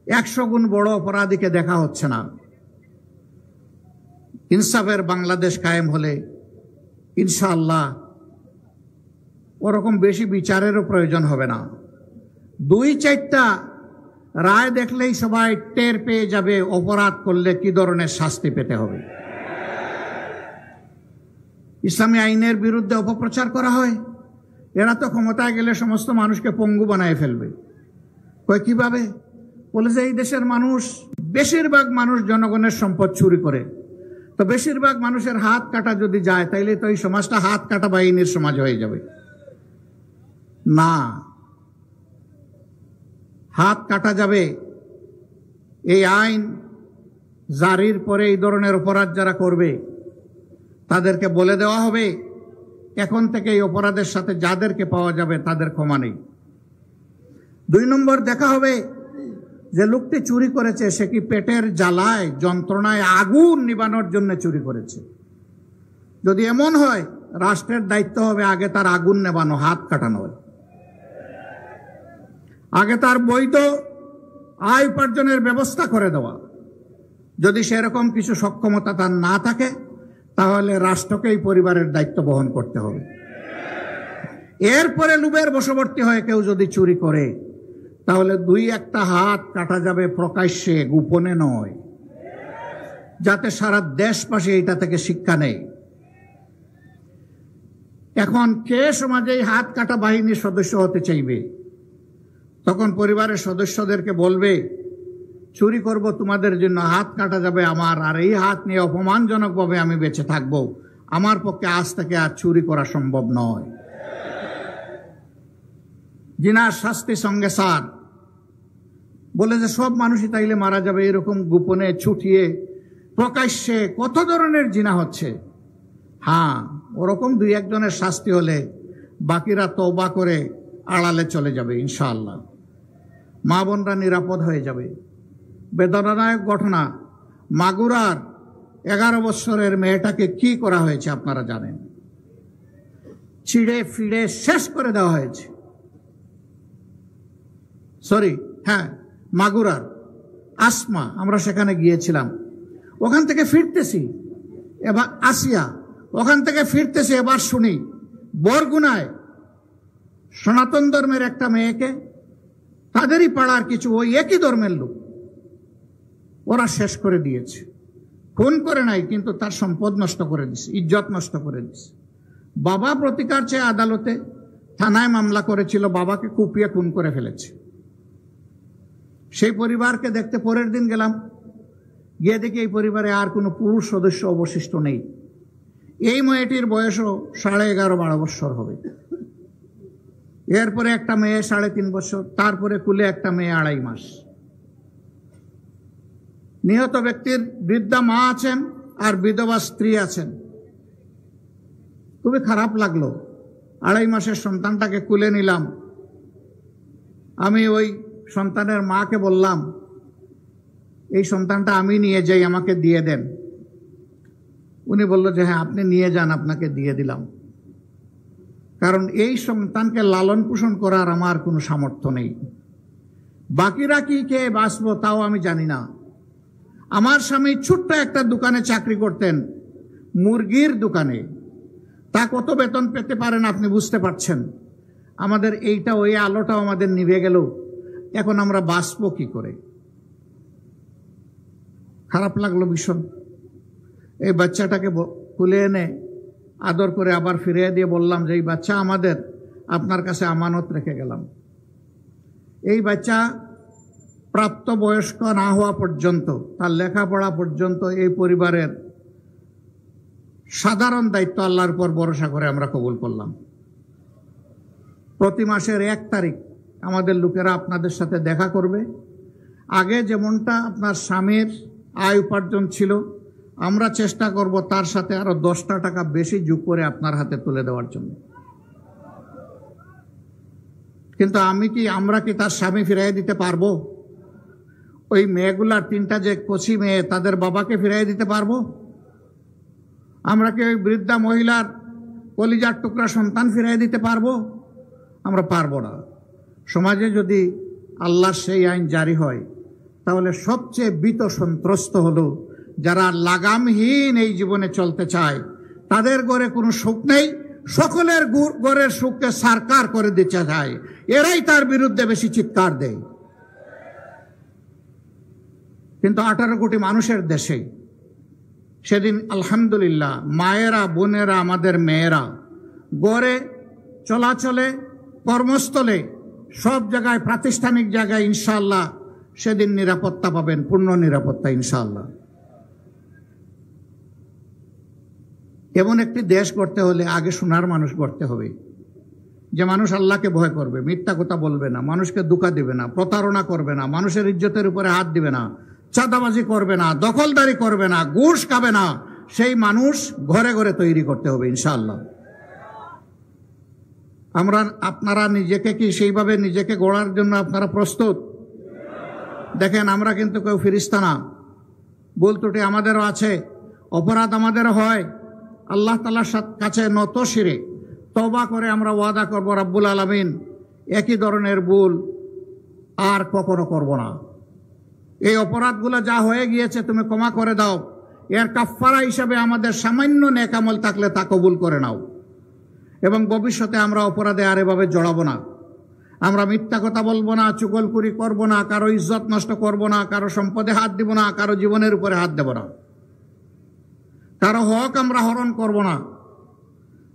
100 গুণ বড় অপরাধীকে দেখা হচ্ছে না। ইনসাফের বাংলাদেশ কায়েম হলে ইনশাআল্লাহ ওরকম বেশি বিচারেরও প্রয়োজন হবে না। 2-4টা রায় দেখলেই সবাই টের পেয়ে যাবে অপরাধ করলে কি ধরনের শাস্তি পেতে হবে। ইসলামী আইনের বিরুদ্ধে অপপ্রচার করা হয়। এরা তো ক্ষমতায় গেলে সমস্ত মানুষকে পঙ্গু বানায় ফেলবে। কয় কিভাবে? বলে যে এই দেশের মানুষ, বেশিরভাগ মানুষ জনগণের সম্পদ চুরি করে। তো তো বেশিরভাগ মানুষের হাত কাটা যদি যায় তাইলে তো এই সমাজটা হাত কাটা বাহিনীর সমাজ হয়ে যাবে না। হাত কাটা যাবে এই আইন জারির পরে এই ধরনের অপরাধ যারা করবে তাদেরকে বলে দেওয়া হবে এখন থেকে এই অপরাধের সাথে যাদেরকে পাওয়া যাবে তাদের ক্ষমা নেই। 2 নম্বর দেখা হবে যে লোকটি চুরি করেছে সে কি পেটের জ্বালায় যন্ত্রণায় আগুন নিবানোর জন্য চুরি করেছে। যদি এমন হয় রাষ্ট্রের দায়িত্ব হবে আগে তার আগুন নেবানো, হাত কাটানো, আগে তার বৈধ আয় উপার্জনের ব্যবস্থা করে দেওয়া। যদি সেরকম কিছু সক্ষমতা তার না থাকে তাহলে রাষ্ট্রকে এই পরিবারের দায়িত্ব বহন করতে হবে। এরপরে লোভের বশবর্তী হয়ে কেউ যদি চুরি করে তাহলে 2-1টা হাত কাটা যাবে প্রকাশ্যে, গোপনে নয়, যাতে সারা দেশবাসী এটা থেকে শিক্ষা নেয়। এখন কে সমাজে হাত কাটা বাহিনীর সদস্য হতে চাইবে? তখন পরিবারের সদস্যদেরকে বলবে চুরি করব তোমাদের জন্য, হাত কাটা যাবে আমার, আর এই হাত নিয়ে অপমানজনকভাবে আমি বেঁচে থাকবো, আমার পক্ষে আজ থেকে আর চুরি করা সম্ভব নয়। জিনার শাস্তি সঙ্গে সার বলে যে সব মানুষই তাইলে মারা যাবে, এরকম গোপনে ছুটিয়ে প্রকাশ্যে কত ধরনের জিনা হচ্ছে। হ্যাঁ, ওরকম 2-1 জনের শাস্তি হলে বাকিরা তওবা করে আড়ালে চলে যাবে ইনশাআল্লাহ, মা বোনরা নিরাপদ হয়ে যাবে। বেদনাদায়ক ঘটনা, মাগুরার 11 বছরের মেয়েটাকে কি করা হয়েছে আপনারা জানেন। ছিঁড়ে ফিড়ে শেষ করে দেওয়া হয়েছে। মাগুরার আসমা, আমরা সেখানে গিয়েছিলাম, ওখান থেকে ফিরতেছি, এবার আসিয়া ওখান থেকে ফিরতেছি, এবার শুনি বরগুনায় সনাতন ধর্মের একটা মেয়েকে তাদেরই পাড়ার কিছু ওই একই ধর্মের লোক ওরা শেষ করে দিয়েছে। খুন করে নাই, কিন্তু তার সম্পদ নষ্ট করে দিছে, ইজ্জত নষ্ট করে দিছে। বাবা প্রতিকার চেয়ে আদালতে থানায় মামলা করেছিল, বাবাকে কুপিয়ে খুন করে ফেলেছে। সেই পরিবারকে দেখতে পরের দিন গেলাম, গিয়ে দেখি এই পরিবারে আর কোনো পুরুষ সদস্য অবশিষ্ট নেই। এই মেয়েটির বয়সও 11.5-12 বছর হবে। এরপরে একটা মেয়ে 3.5 বছর, তারপরে কুলে একটা মেয়ে 2.5 মাস। নিহত ব্যক্তির বৃদ্ধা মা আছেন আর বিধবা স্ত্রী আছেন। খুবই খারাপ লাগলো। 2.5 মাসের সন্তানটাকে কুলে নিলাম। আমি ওই সন্তানের মাকে বললাম এই সন্তানটা আমি নিয়ে যাই, আমাকে দিয়ে দেন। উনি বলল যে হ্যাঁ আপনি নিয়ে যান, আপনাকে দিয়ে দিলাম। কারণ এই সন্তানকে লালন পোষণ করার আমার কোনো সামর্থ্য নেই। বাকিরা কি খেয়ে বাঁচবো তাও আমি জানি না। আমার স্বামী ছোট্ট একটা দোকানে চাকরি করতেন, মুরগির দোকানে। তা কত বেতন পেতে পারেন আপনি বুঝতে পারছেন। আমাদের এইটা, ওই আলোটাও আমাদের নিভে গেল, এখন আমরা বাঁচবো কি করে? খারাপ লাগলো ভীষণ। এই বাচ্চাটাকে তুলে এনে আদর করে আবার ফিরিয়ে দিয়ে বললাম যে এই বাচ্চা আমাদের, আপনার কাছে আমানত রেখে গেলাম। এই বাচ্চা প্রাপ্তবয়স্ক না হওয়া পর্যন্ত, তার লেখাপড়া পর্যন্ত এই পরিবারের সাধারণ দায়িত্ব আল্লাহর উপর ভরসা করে আমরা কবুল করলাম। প্রতি মাসের 1 তারিখ আমাদের লোকেরা আপনাদের সাথে দেখা করবে। আগে যেমনটা আপনার স্বামীর আয় উপার্জন ছিল, আমরা চেষ্টা করব তার সাথে আরো 10টা টাকা বেশি যোগ করে আপনার হাতে তুলে দেওয়ার জন্য। কিন্তু আমরা কি তার স্বামী ফিরাই দিতে পারবো? ওই মেয়েগুলার 3টা যে কচি মেয়ে, তাদের বাবাকে ফিরাই দিতে পারবো? আমরা কি ওই বৃদ্ধা মহিলার কলিজার টুকরা সন্তান ফিরাই দিতে পারবো? আমরা পারবো না। সমাজে যদি আল্লাহর সেই আইন জারি হয় তাহলে সবচেয়ে ভীত সন্ত্রস্ত হলো যারা লাগামহীন এই জীবনে চলতে চায়। তাদের ঘরে কোনো সুখ নেই, সকলের ঘরের সুখকে সারকার করে দিতে চায়, এরাই তার বিরুদ্ধে বেশি চিৎকার দেয়। কিন্তু 18 কোটি মানুষের দেশে সেদিন আলহামদুলিল্লাহ মায়েরা, বোনেরা, আমাদের মেয়েরা গড়ে, চলাচলে, কর্মস্থলে, সব জায়গায়, প্রাতিষ্ঠানিক জায়গায় ইনশাআল্লাহ সেদিন নিরাপত্তা পাবেন, পূর্ণ নিরাপত্তা ইনশাআল্লাহ। এমন একটি দেশ গড়তে হলে আগে সোনার মানুষ গড়তে হবে, যে মানুষ আল্লাহকে ভয় করবে, মিথ্যা কথা বলবে না, মানুষকে ধোঁকা দিবে না, প্রতারণা করবে না, মানুষের ইজ্জতের উপরে হাত দিবে না, চাঁদাবাজি করবে না, দখলদারি করবে না, ঘুষ খাবে না। সেই মানুষ ঘরে ঘরে তৈরি করতে হবে ইনশাআল্লাহ। আপনারা নিজেকে কি সেইভাবে নিজেকে গড়ার জন্য আপনারা প্রস্তুত? দেখেন, আমরা কিন্তু কেউ ফিরিস্তা না, ভুল ত্রুটি আমাদেরও আছে, অপরাধ আমাদেরও হয়। আল্লাহ তাআলার কাছে নত শিরে তওবা করে আমরা ওয়াদা করব, রব্বুল আলামিন একই ধরনের ভুল আর কখনো করব না। এই অপরাধগুলো যা হয়ে গিয়েছে তুমি ক্ষমা করে দাও, এর কাফফারা হিসাবে আমাদের সামান্য নেক আমল থাকলে তা কবুল করে নাও, এবং ভবিষ্যতে আমরা অপরাধে আর এভাবে জড়াবো না। আমরা মিথ্যা কথা বলবো না, চুগলখুরি করব না, কারো ইজ্জত নষ্ট করব না, কারো সম্পদে হাত দিব না, কারো জীবনের উপরে হাত দেব না, কারো হক আমরা হরণ করব না।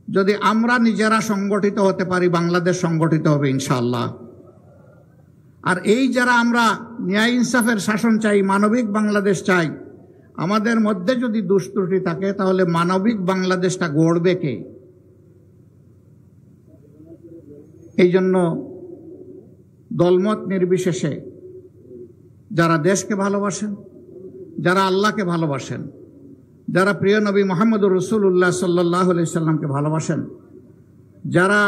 যদি আমরা নিজেরা সংগঠিত হতে পারি, বাংলাদেশ সংগঠিত হবে ইনশাআল্লাহ। আর এই যারা আমরা ন্যায় ইনসাফের শাসন চাই, মানবিক বাংলাদেশ চাই, আমাদের মধ্যে যদি দুষ্ত্রুটি থাকে তাহলে মানবিক বাংলাদেশটা গড়বে কে? এই জন্য দলমত নির্বিশেষে যারা দেশকে ভালোবাসেন, যারা আল্লাহকে ভালোবাসেন, যারা প্রিয় নবী মুহাম্মদুর রাসূলুল্লাহ সাল্লাল্লাহু আলাইহি সাল্লামকে ভালোবাসেন, যারা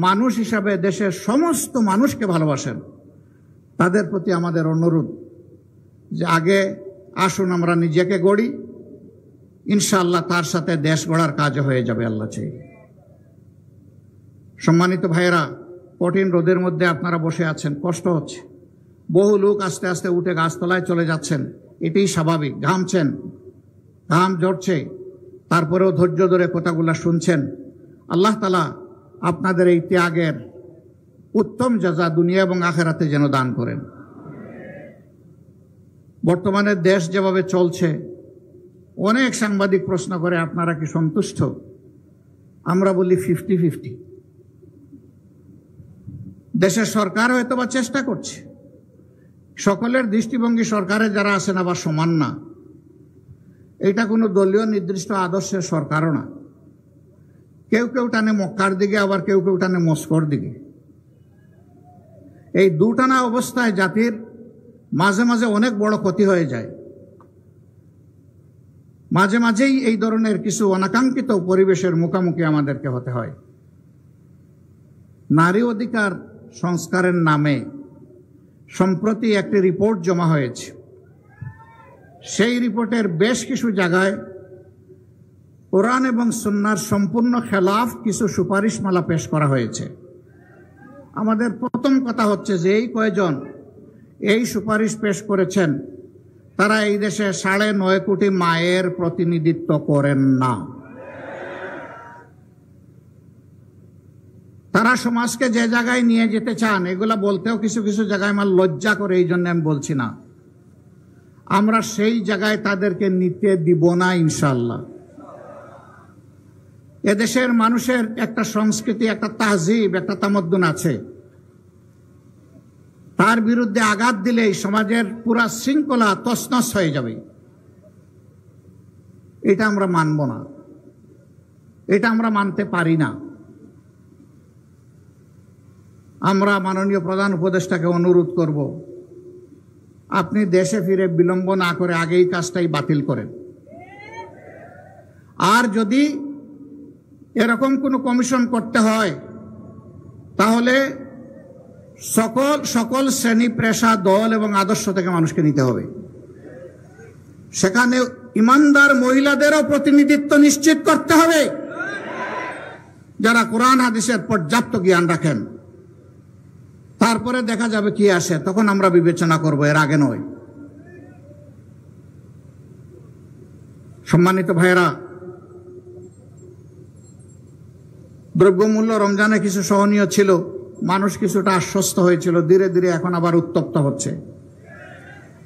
মানুষ হিসাবে দেশের সমস্ত মানুষকে ভালোবাসেন, তাদের প্রতি আমাদের অনুরোধ যে আগে আসুন আমরা নিজেকে গড়ি, ইনশাআল্লাহ তার সাথে দেশ গড়ার কাজও হয়ে যাবে আল্লাহ চাই। সম্মানিত ভাইয়েরা, কঠিন রোদের মধ্যে আপনারা বসে আছেন, কষ্ট হচ্ছে, বহু লোক আস্তে আস্তে উঠে গাছতলায় চলে যাচ্ছেন, এটাই স্বাভাবিক। ঘামছেন, ঘাম ঝরছে, তারপরেও ধৈর্য ধরে কথাগুলো শুনছেন। আল্লাহ তাআলা আপনাদের এই ত্যাগের উত্তম জাযা দুনিয়া এবং আখিরাতে যেন দান করেন। বর্তমানে দেশ যেভাবে চলছে, অনেক সাংবাদিক প্রশ্ন করে আপনারা কি সন্তুষ্ট? আমরা বলি 50-50। দেশের সরকার হয়তো বা চেষ্টা করছে, সকলের দৃষ্টিভঙ্গি সরকারে যারা আছেন আবার সমান না। এটা কোনো দলীয় নির্দিষ্ট আদর্শের সরকারও না। কেউ কেউ টানে মক্কার দিকে, আবার কেউ কেউ টানে মস্কোর দিকে। এই দুটানা অবস্থায় জাতির মাঝে মাঝে অনেক বড় ক্ষতি হয়ে যায়। মাঝে মাঝেই এই ধরনের কিছু অনাকাঙ্ক্ষিত পরিবেশের মুখোমুখি আমাদেরকে হতে হয়। নারী অধিকার সংস্কারের নামে সম্প্রতি একটি রিপোর্ট জমা হয়েছে। সেই রিপোর্টের বেশ কিছু জায়গায় কোরআন এবং সুন্নাহর সম্পূর্ণ খেলাফ কিছু সুপারিশমালা পেশ করা হয়েছে। আমাদের প্রথম কথা হচ্ছে যে এই কয়েকজন এই সুপারিশ পেশ করেছেন, তারা এই দেশে 9.5 কোটি মায়ের প্রতিনিধিত্ব করেন না। তারা সমাজকে যে জায়গায় নিয়ে যেতে চান, এগুলা বলতেও কিছু কিছু জায়গায় আমার লজ্জা করে, এই জন্য আমি বলছি না। আমরা সেই জায়গায় তাদেরকে নিতে দিব না ইনশাআল্লাহ। এদেশের মানুষের একটা সংস্কৃতি, একটা তাহজিব, একটা তামাদ্দুন আছে। তার বিরুদ্ধে আঘাত দিলেই সমাজের পুরা শৃঙ্খলা তছনছ হয়ে যাবে। এটা আমরা মানব না, এটা আমরা মানতে পারি না। আমরা মাননীয় প্রধান উপদেষ্টাকে অনুরোধ করব, আপনি দেশে ফিরে বিলম্ব না করে আগেই কাজটাই বাতিল করেন। আর যদি এরকম কোনো কমিশন করতে হয়, তাহলে সকল শ্রেণী, পেশা, দল এবং আদর্শ থেকে মানুষকে নিতে হবে। সেখানে ইমানদার মহিলাদেরও প্রতিনিধিত্ব নিশ্চিত করতে হবে, যারা কোরআন হাদিসের পর্যাপ্ত জ্ঞান রাখেন। তারপরে দেখা যাবে কি আসে, তখন আমরা বিবেচনা করব, এর আগে নয়। সম্মানিত ভাইয়েরা, দ্রব্যমূল্য রমজানে কিছু সহনীয় ছিল, মানুষ কিছুটা আশ্বস্ত হয়েছিল, ধীরে ধীরে এখন আবার উত্তপ্ত হচ্ছে।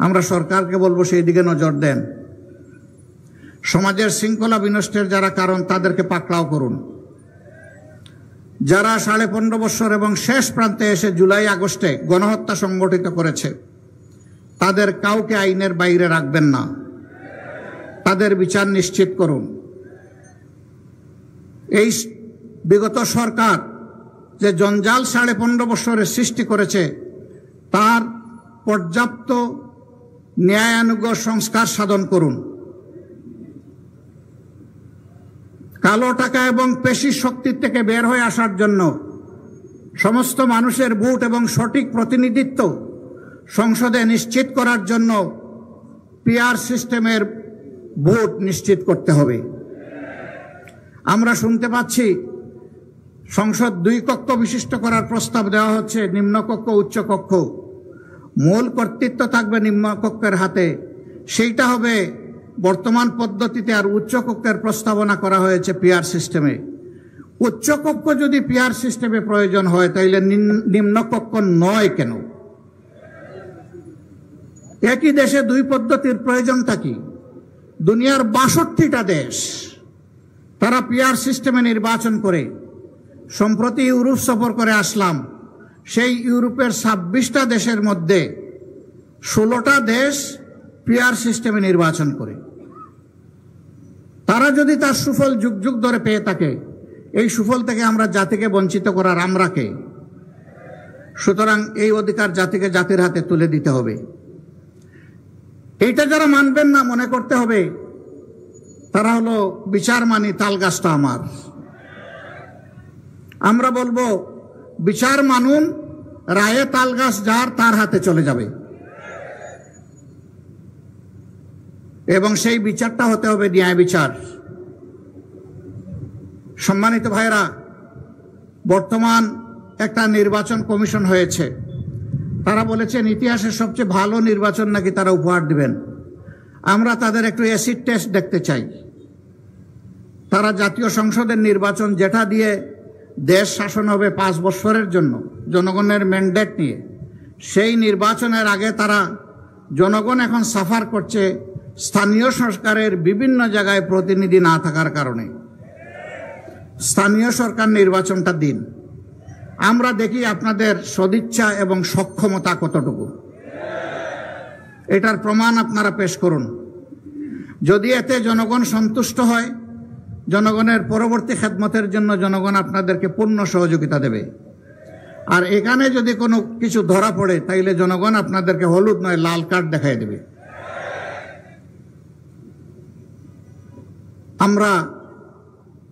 আমরা সরকারকে বলবো সেই দিকে নজর দেন। সমাজের শৃঙ্খলা বিনষ্টের যারা কারণ, তাদেরকে পাকড়াও করুন। যারা 15.5 বছর এবং শেষ প্রান্তে এসে জুলাই আগস্টে গণহত্যা সংগঠিত করেছে, তাদের কাউকে আইনের বাইরে রাখবেন না, তাদের বিচার নিশ্চিত করুন। এই বিগত সরকার যে জঞ্জাল 15.5 বছরের সৃষ্টি করেছে তার পর্যাপ্ত ন্যায়ানুগ সংস্কার সাধন করুন। কালো টাকা এবং পেশি শক্তির থেকে বের হয়ে আসার জন্য সমস্ত মানুষের ভোট এবং সঠিক প্রতিনিধিত্ব সংসদে নিশ্চিত করার জন্য পিআর সিস্টেমের ভোট নিশ্চিত করতে হবে। আমরা শুনতে পাচ্ছি সংসদ 2 কক্ষ বিশিষ্ট করার প্রস্তাব দেওয়া হচ্ছে, নিম্নকক্ষ উচ্চ কক্ষ। মূল কর্তৃত্ব থাকবে নিম্নকক্ষের হাতে, সেইটা হবে বর্তমান পদ্ধতিতে, আর উচ্চ কক্ষের প্রস্তাবনা করা হয়েছে পিআর সিস্টেমে। উচ্চ কক্ষ যদি পিআর সিস্টেমে প্রয়োজন হয় তাইলে নিম্নকক্ষ নয় কেন? একই দেশে 2 পদ্ধতির প্রয়োজনটা কি? দুনিয়ার 62টা দেশ তারা পিআর সিস্টেমে নির্বাচন করে। সম্প্রতি ইউরোপ সফর করে আসলাম, সেই ইউরোপের 26টা দেশের মধ্যে 16টা দেশ পিআর সিস্টেমে নির্বাচন করে। তারা যদি তার সুফল যুগ যুগ ধরে পেয়ে থাকে, এই সুফল থেকে আমরা জাতিকে বঞ্চিত করার আমরা কে? সুতরাং এই অধিকার জাতিকে জাতির হাতে তুলে দিতে হবে। এইটা যারা মানবেন না, মনে করতে হবে তারা হলো বিচার মানি তাল গাছটা আমার। আমরা বলবো বিচার মানুন, রায়ে তাল গাছ যার তার হাতে চলে যাবে, এবং সেই বিচারটা হতে হবে ন্যায় বিচার। সম্মানিত ভাইরা, বর্তমান একটা নির্বাচন কমিশন হয়েছে, তারা বলেছেন ইতিহাসের সবচেয়ে ভালো নির্বাচন নাকি তারা উপহার দিবেন। আমরা তাদের একটু অ্যাসিড টেস্ট দেখতে চাই। তারা জাতীয় সংসদের নির্বাচন, যেটা দিয়ে দেশ শাসন হবে 5 বছরের জন্য জনগণের ম্যান্ডেট নিয়ে, সেই নির্বাচনের আগে তারা, জনগণ এখন সাফার করছে স্থানীয় সরকারের বিভিন্ন জায়গায় প্রতিনিধি না থাকার কারণে। স্থানীয় সরকার নির্বাচনটা দিন, আমরা দেখি আপনাদের সদিচ্ছা এবং সক্ষমতা কতটুকু। এটার প্রমাণ আপনারা পেশ করুন। যদি এতে জনগণ সন্তুষ্ট হয়, জনগণের পরবর্তী খেদমতের জন্য জনগণ আপনাদেরকে পূর্ণ সহযোগিতা দেবে। আর এখানে যদি কোনো কিছু ধরা পড়ে, তাইলে জনগণ আপনাদেরকে হলুদ নয় লাল কার্ড দেখাই দেবে। আমরা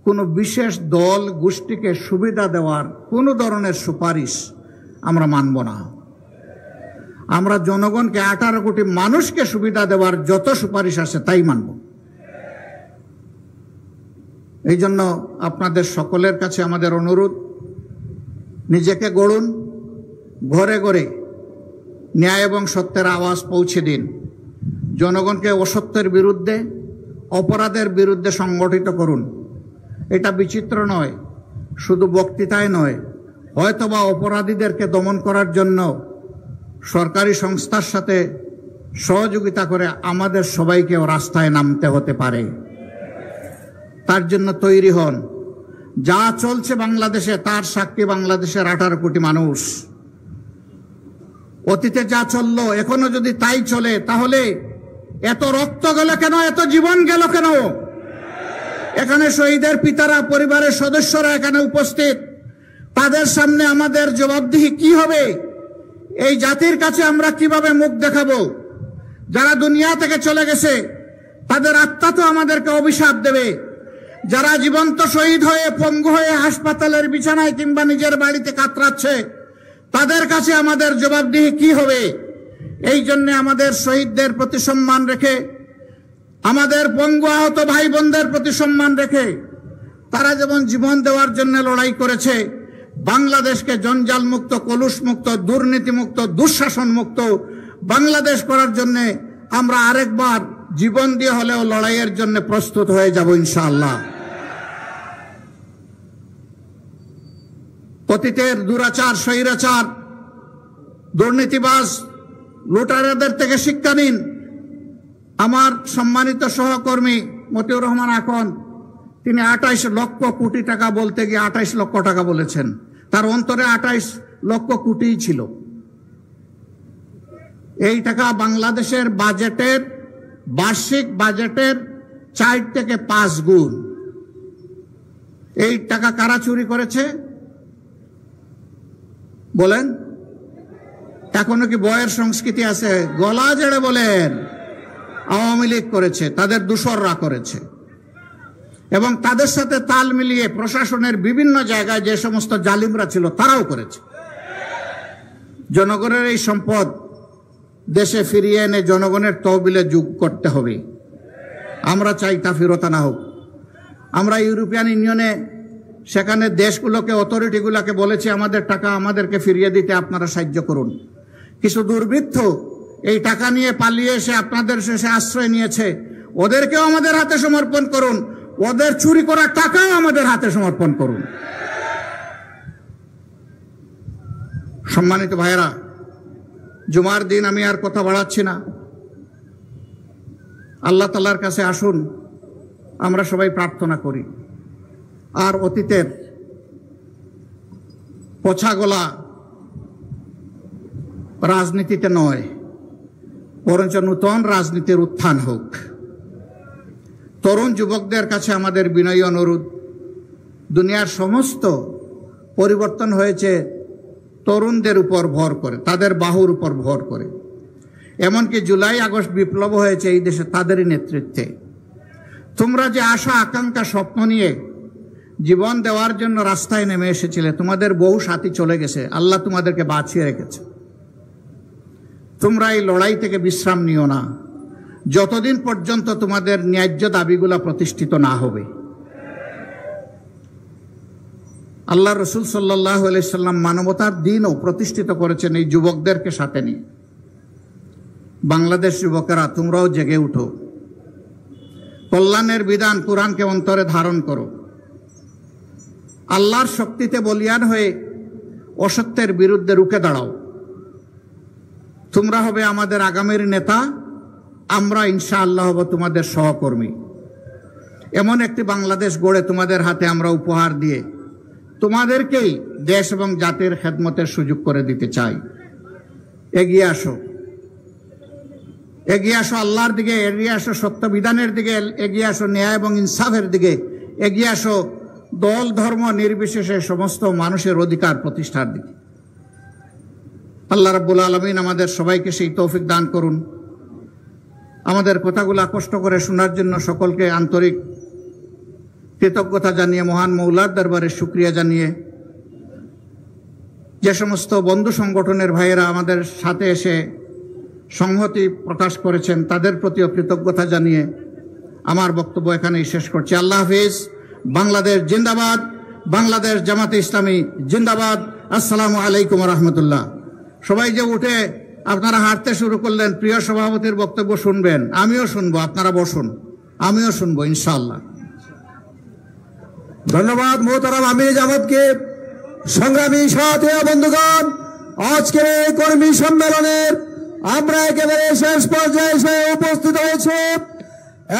কোনো বিশেষ দল গোষ্ঠীকে সুবিধা দেওয়ার কোনো ধরনের সুপারিশ আমরা মানব না। আমরা জনগণকে 18 কোটি মানুষকে সুবিধা দেওয়ার যত সুপারিশ আছে তাই মানব। এই জন্য আপনাদের সকলের কাছে আমাদের অনুরোধ, নিজেকে গড়ুন, ঘরে ঘরে ন্যায় এবং সত্যের আওয়াজ পৌঁছে দিন। জনগণকে অসত্যের বিরুদ্ধে, অপরাধের বিরুদ্ধে সংগঠিত করুন। এটা বিচিত্র নয়, শুধু বক্তৃতায় নয়, হয়তোবা অপরাধীদেরকে দমন করার জন্য সরকারি সংস্থার সাথে সহযোগিতা করে আমাদের সবাইকেও রাস্তায় নামতে হতে পারে। তার জন্য তৈরি হন। যা চলছে বাংলাদেশে তার সাক্ষী বাংলাদেশের 18 কোটি মানুষ। অতীতে যা চললো এখনো যদি তাই চলে, তাহলে এত রক্ত গেল কেন, এত জীবন গেল কেন? এখানে শহীদের পিতারা, পরিবারের সদস্যরা এখানে উপস্থিত, তাদের সামনে আমাদের জবাবদিহি কি হবে? এই জাতির কাছে আমরা কিভাবে মুখ দেখাবো? যারা দুনিয়া থেকে চলে গেছে তাদের আত্মা তো আমাদেরকে অভিশাপ দেবে। যারা জীবন্ত শহীদ হয়ে পঙ্গু হয়ে হাসপাতালের বিছানায় কিংবা নিজের বাড়িতে কাতরাচ্ছে, তাদের কাছে আমাদের জবাবদিহি কি হবে? এই জন্য আমাদের শহীদদের প্রতি সম্মান রেখে, আমাদের পঙ্গু আহত ভাই বোনদের প্রতি সম্মান রেখে, তারা যেমন জীবন দেওয়ার জন্য লড়াই করেছে, বাংলাদেশকে জঞ্জাল মুক্ত, কলুষ মুক্ত, দুর্নীতি মুক্ত, দুঃশাসন মুক্ত বাংলাদেশ করার জন্য আমরা আরেকবার জীবন দিয়ে হলেও লড়াইয়ের জন্য প্রস্তুত হয়ে যাব ইনশাআল্লাহ। অতীতের দুরাচার, স্বৈরাচার, দুর্নীতিবাজ, লুটারাদের থেকে শিক্ষা নিন। আমার সম্মানিত সহকর্মী মতিউর রহমান আকন, তিনি 28 লক্ষ কোটি টাকা বলতে গিয়ে 28 লক্ষ টাকা বলেছেন। তার অন্তরে 28 লক্ষ কোটিই ছিল। এই টাকা বাংলাদেশের বাজেটের, বার্ষিক বাজেটের 4 থেকে 5 গুণ। এই টাকা কারা চুরি করেছে বলেন? এখনো কি বয়ের সংস্কৃতি আছে? গলা জেড়ে বলেন, আওয়ামী লীগ করেছে, তাদের দূষররা করেছে। এবং তাদের সাথে তাল মিলিয়ে প্রশাসনের বিভিন্ন জায়গায় যে সমস্ত জালিমরা ছিল তারাও করেছে। জনগণের এই সম্পদ দেশে ফিরিয়ে এনে জনগণের তহবিলে যোগ করতে হবে। আমরা চাই তা ফেরত আনা হোক। আমরা ইউরোপিয়ান ইউনিয়নে সেখানে দেশগুলোকে, অথরিটিগুলোকে বলেছি আমাদের টাকা আমাদেরকে ফিরিয়ে দিতে আপনারা সাহায্য করুন। কিছু দুর্বৃত্ত এই টাকা নিয়ে পালিয়ে এসে আপনাদের শেষে আশ্রয় নিয়েছে, ওদেরকেও আমাদের হাতে সমর্পণ করুন, ওদের চুরি করা টাকাও আমাদের হাতে সমর্পণ করুন। সম্মানিত ভাইয়েরা, জুমার দিন আমি আর কথা বাড়াচ্ছি না। আল্লাহ তাআলার কাছে আসুন, আমরা সবাই প্রার্থনা করি। আর অতীতের পছাগলা রাজনীতিতে নয়, বরঞ্চ নূতন রাজনীতির উত্থান হোক। তরুণ যুবকদের কাছে আমাদের বিনয়ী অনুরোধ, দুনিয়ার সমস্ত পরিবর্তন হয়েছে তরুণদের উপর ভর করে, তাদের বাহুর উপর ভর করে। এমনকি জুলাই আগস্ট বিপ্লব হয়েছে এই দেশে তাদেরই নেতৃত্বে। তোমরা যে আশা আকাঙ্ক্ষা স্বপ্ন নিয়ে জীবন দেওয়ার জন্য রাস্তায় নেমে এসেছিলে, তোমাদের বহু সাথী চলে গেছে, আল্লাহ তোমাদেরকে বাঁচিয়ে রেখেছে। তোমরা এই লড়াই থেকে বিশ্রাম নিও না যতদিন পর্যন্ত তোমাদের ন্যায্য দাবিগুলা প্রতিষ্ঠিত না হবে। আল্লাহ রসুল সাল্লাল্লাহু আলাইহি সাল্লাম মানবতার দিনও প্রতিষ্ঠিত করেছেন এই যুবকদেরকে সাথে নিয়ে। বাংলাদেশ যুবকেরা, তোমরাও জেগে উঠো, কল্যাণের বিধান কুরআনকে অন্তরে ধারণ করো, আল্লাহর শক্তিতে বলিয়ান হয়ে অসত্যের বিরুদ্ধে রুখে দাঁড়াও। তোমরা হবে আমাদের আগামীর নেতা, আমরা ইনশাআল্লাহ হব তোমাদের সহকর্মী। এমন একটি বাংলাদেশ গড়ে তোমাদের হাতে আমরা উপহার দিয়ে তোমাদেরকেই দেশ এবং জাতির খেদমতের সুযোগ করে দিতে চাই। এগিয়ে আসো, এগিয়ে আসো আল্লাহর দিকে, এগিয়ে আসো সত্য বিধানের দিকে, এগিয়ে আসো ন্যায় এবং ইনসাফের দিকে, এগিয়ে আসো দল ধর্ম নির্বিশেষে সমস্ত মানুষের অধিকার প্রতিষ্ঠার দিকে। আল্লাহ রাব্বুল আলামিন আমাদের সবাইকে সেই তৌফিক দান করুন। আমাদের কথাগুলো কষ্ট করে শোনার জন্য সকলকে আন্তরিক কৃতজ্ঞতা জানিয়ে, মহান মৌলার দরবারে শুকরিয়া জানিয়ে, যে সমস্ত বন্ধু সংগঠনের ভাইয়েরা আমাদের সাথে এসে সংহতি প্রকাশ করেছেন তাদের প্রতিও কৃতজ্ঞতা জানিয়ে আমার বক্তব্য এখানেই শেষ করছি। আল্লাহ হাফিজ। বাংলাদেশ জিন্দাবাদ, বাংলাদেশ জামাতে ইসলামী জিন্দাবাদ। আসসালামু আলাইকুম রহমতুল্লাহ। সবাই যে উঠে আপনারা হাঁটতে শুরু করলেন, প্রিয় সভাপতির বক্তব্য শুনবেন, আমিও শুনবো, আপনারা বসুন, আমিও শুনবো ইনশাআল্লাহ। ধন্যবাদ মোহতারাম আমির জামাতকে। সংগ্রামী সাথী ও বন্ধুগণ, আজকের এই কর্মী সম্মেলনের আমরা একেবারে শেষ পর্যায়ে এসে উপস্থিত হয়েছে।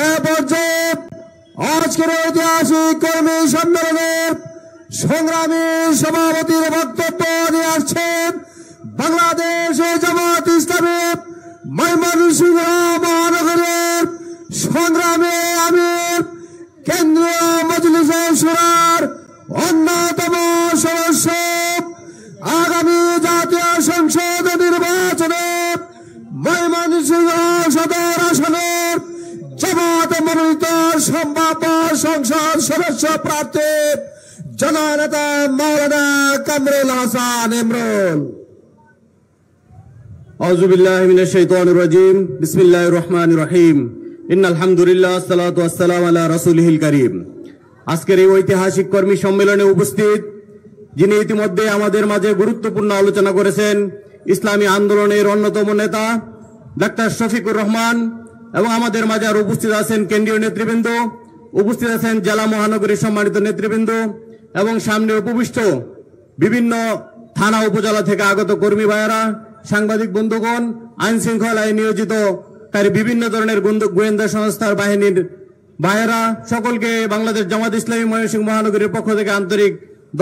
এ পর্যায়ে আজকের ঐতিহাসিক কর্মী সম্মেলনের সংগ্রামী সভাপতির বক্তব্য নিয়ে আসছেন বাংলাদেশ জামাত ইসলামী ময়মনসিংহ মহানগরের সংগ্রামী আমির, কেন্দ্রীয় মজলিসে শুরার অন্যতম সদস্য, আগামী জাতীয় সংসদ নির্বাচনে ময়মনসিংহ সদর আসনের জামাত মনোনীত সম্ভাব্য সংসদ সদস্য প্রার্থী জননেতা মাওলানা কামরুল হাসান ইমরুল। আউযু বিল্লাহি মিনাশ শাইতানির রাজীম। বিসমিল্লাহির রহমানির রহিম। ইন্নাল হামদুলিল্লাহ সালাতু ওয়াসসালামু আলা রাসূলিল কারীম। আজকের এই ঐতিহাসিক কর্মী সম্মেলনে উপস্থিত যিনি ইতিমধ্যে আমাদের মাঝে গুরুত্বপূর্ণ আলোচনা করেছেন, ইসলামী আন্দোলনের অন্যতম নেতা ডাক্তার শফিকুর রহমান, এবং আমাদের মাঝে আরো উপস্থিত আছেন কেন্দ্রীয় নেতৃবৃন্দ, উপস্থিত আছেন জেলা মহানগরীর সম্মানিত নেতৃবৃন্দ, এবং সামনে উপবিষ্ট বিভিন্ন থানা উপজেলা থেকে আগত কর্মী ভাইয়েরা, সাংবাদিক বন্ধুগণ, আইন শৃঙ্খলায় নিয়োজিত বিভিন্ন ধরনের গোয়েন্দা সংস্থার বাহিনীর ভাইয়েরা, সকলকে বাংলাদেশ জামাত ইসলামী ময়মনসিংহ মহানগরীর পক্ষ থেকে আন্তরিক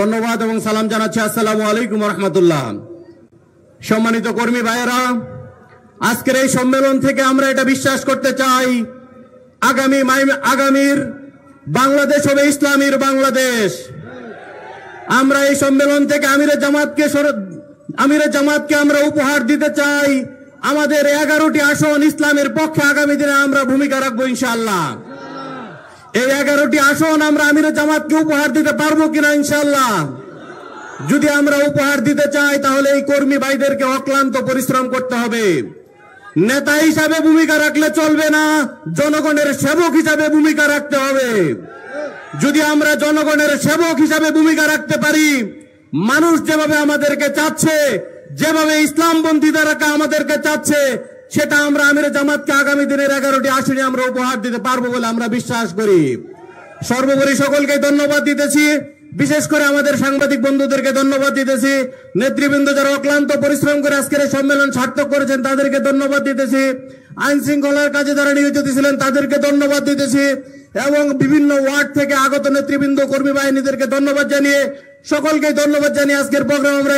ধন্যবাদ এবং সালাম জানাচ্ছি। আসসালামু আলাইকুম রহমতুল্লাহ। সম্মানিত কর্মী ভাইয়েরা, আজকের এই সম্মেলন থেকে আমরা এটা বিশ্বাস করতে চাই, আগামীর বাংলাদেশ হবে ইসলামীর বাংলাদেশ। আমরা এই সম্মেলন থেকে আমিরে জামাতকে আমরা উপহার দিতে চাই আমাদের 11টি আসন ইসলামের পক্ষে আগামী দিনে আমরা ভূমিকা রাখবো ইনশাআল্লাহ। এই 11টি আসন আমরা আমিরে জামাতকে উপহার দিতে পারবো কিনা ইনশাআল্লাহ। যদি আমরা উপহার দিতে চাই তাহলে এই কর্মী ভাইদেরকে অক্লান্ত পরিশ্রম করতে হবে। নেতা হিসাবে ভূমিকা রাখলে চলবে না, জনগণের সেবক হিসাবে ভূমিকা রাখতে হবে। যদি আমরা জনগণের সেবক হিসাবে ভূমিকা রাখতে পারি, মানুষ যেভাবে আমাদেরকে চাচ্ছে, যেভাবে ইসলামপন্থীরা আমাদেরকে চাচ্ছে, সেটা আমরা আমিরে জামাতকে আগামী দিনের 11টি আসনে আমরা উপহার দিতে পারবো বলে আমরা বিশ্বাস করি। সর্বোপরি সকলকে ধন্যবাদ দিতেছি, বিশেষ করে আমাদের সাংবাদিক বন্ধুদেরকে ধন্যবাদ দিতেছি। নেতৃবৃন্দ যারা অক্লান্ত পরিশ্রম করে আজকের এই সম্মেলন সার্থক করেছেন তাদেরকে ধন্যবাদ দিতেছি। আইন শৃঙ্খলার কাজে যারা নিয়োজিত ছিলেন তাদেরকে ধন্যবাদ দিতেছি এবং বিভিন্ন ওয়ার্ড থেকে আগত নেতৃবৃন্দ কর্মী বাহিনীদেরকে ধন্যবাদ জানিয়ে সকলকে ধন্যবাদ জানিয়ে আজকের প্রোগ্রাম আমরা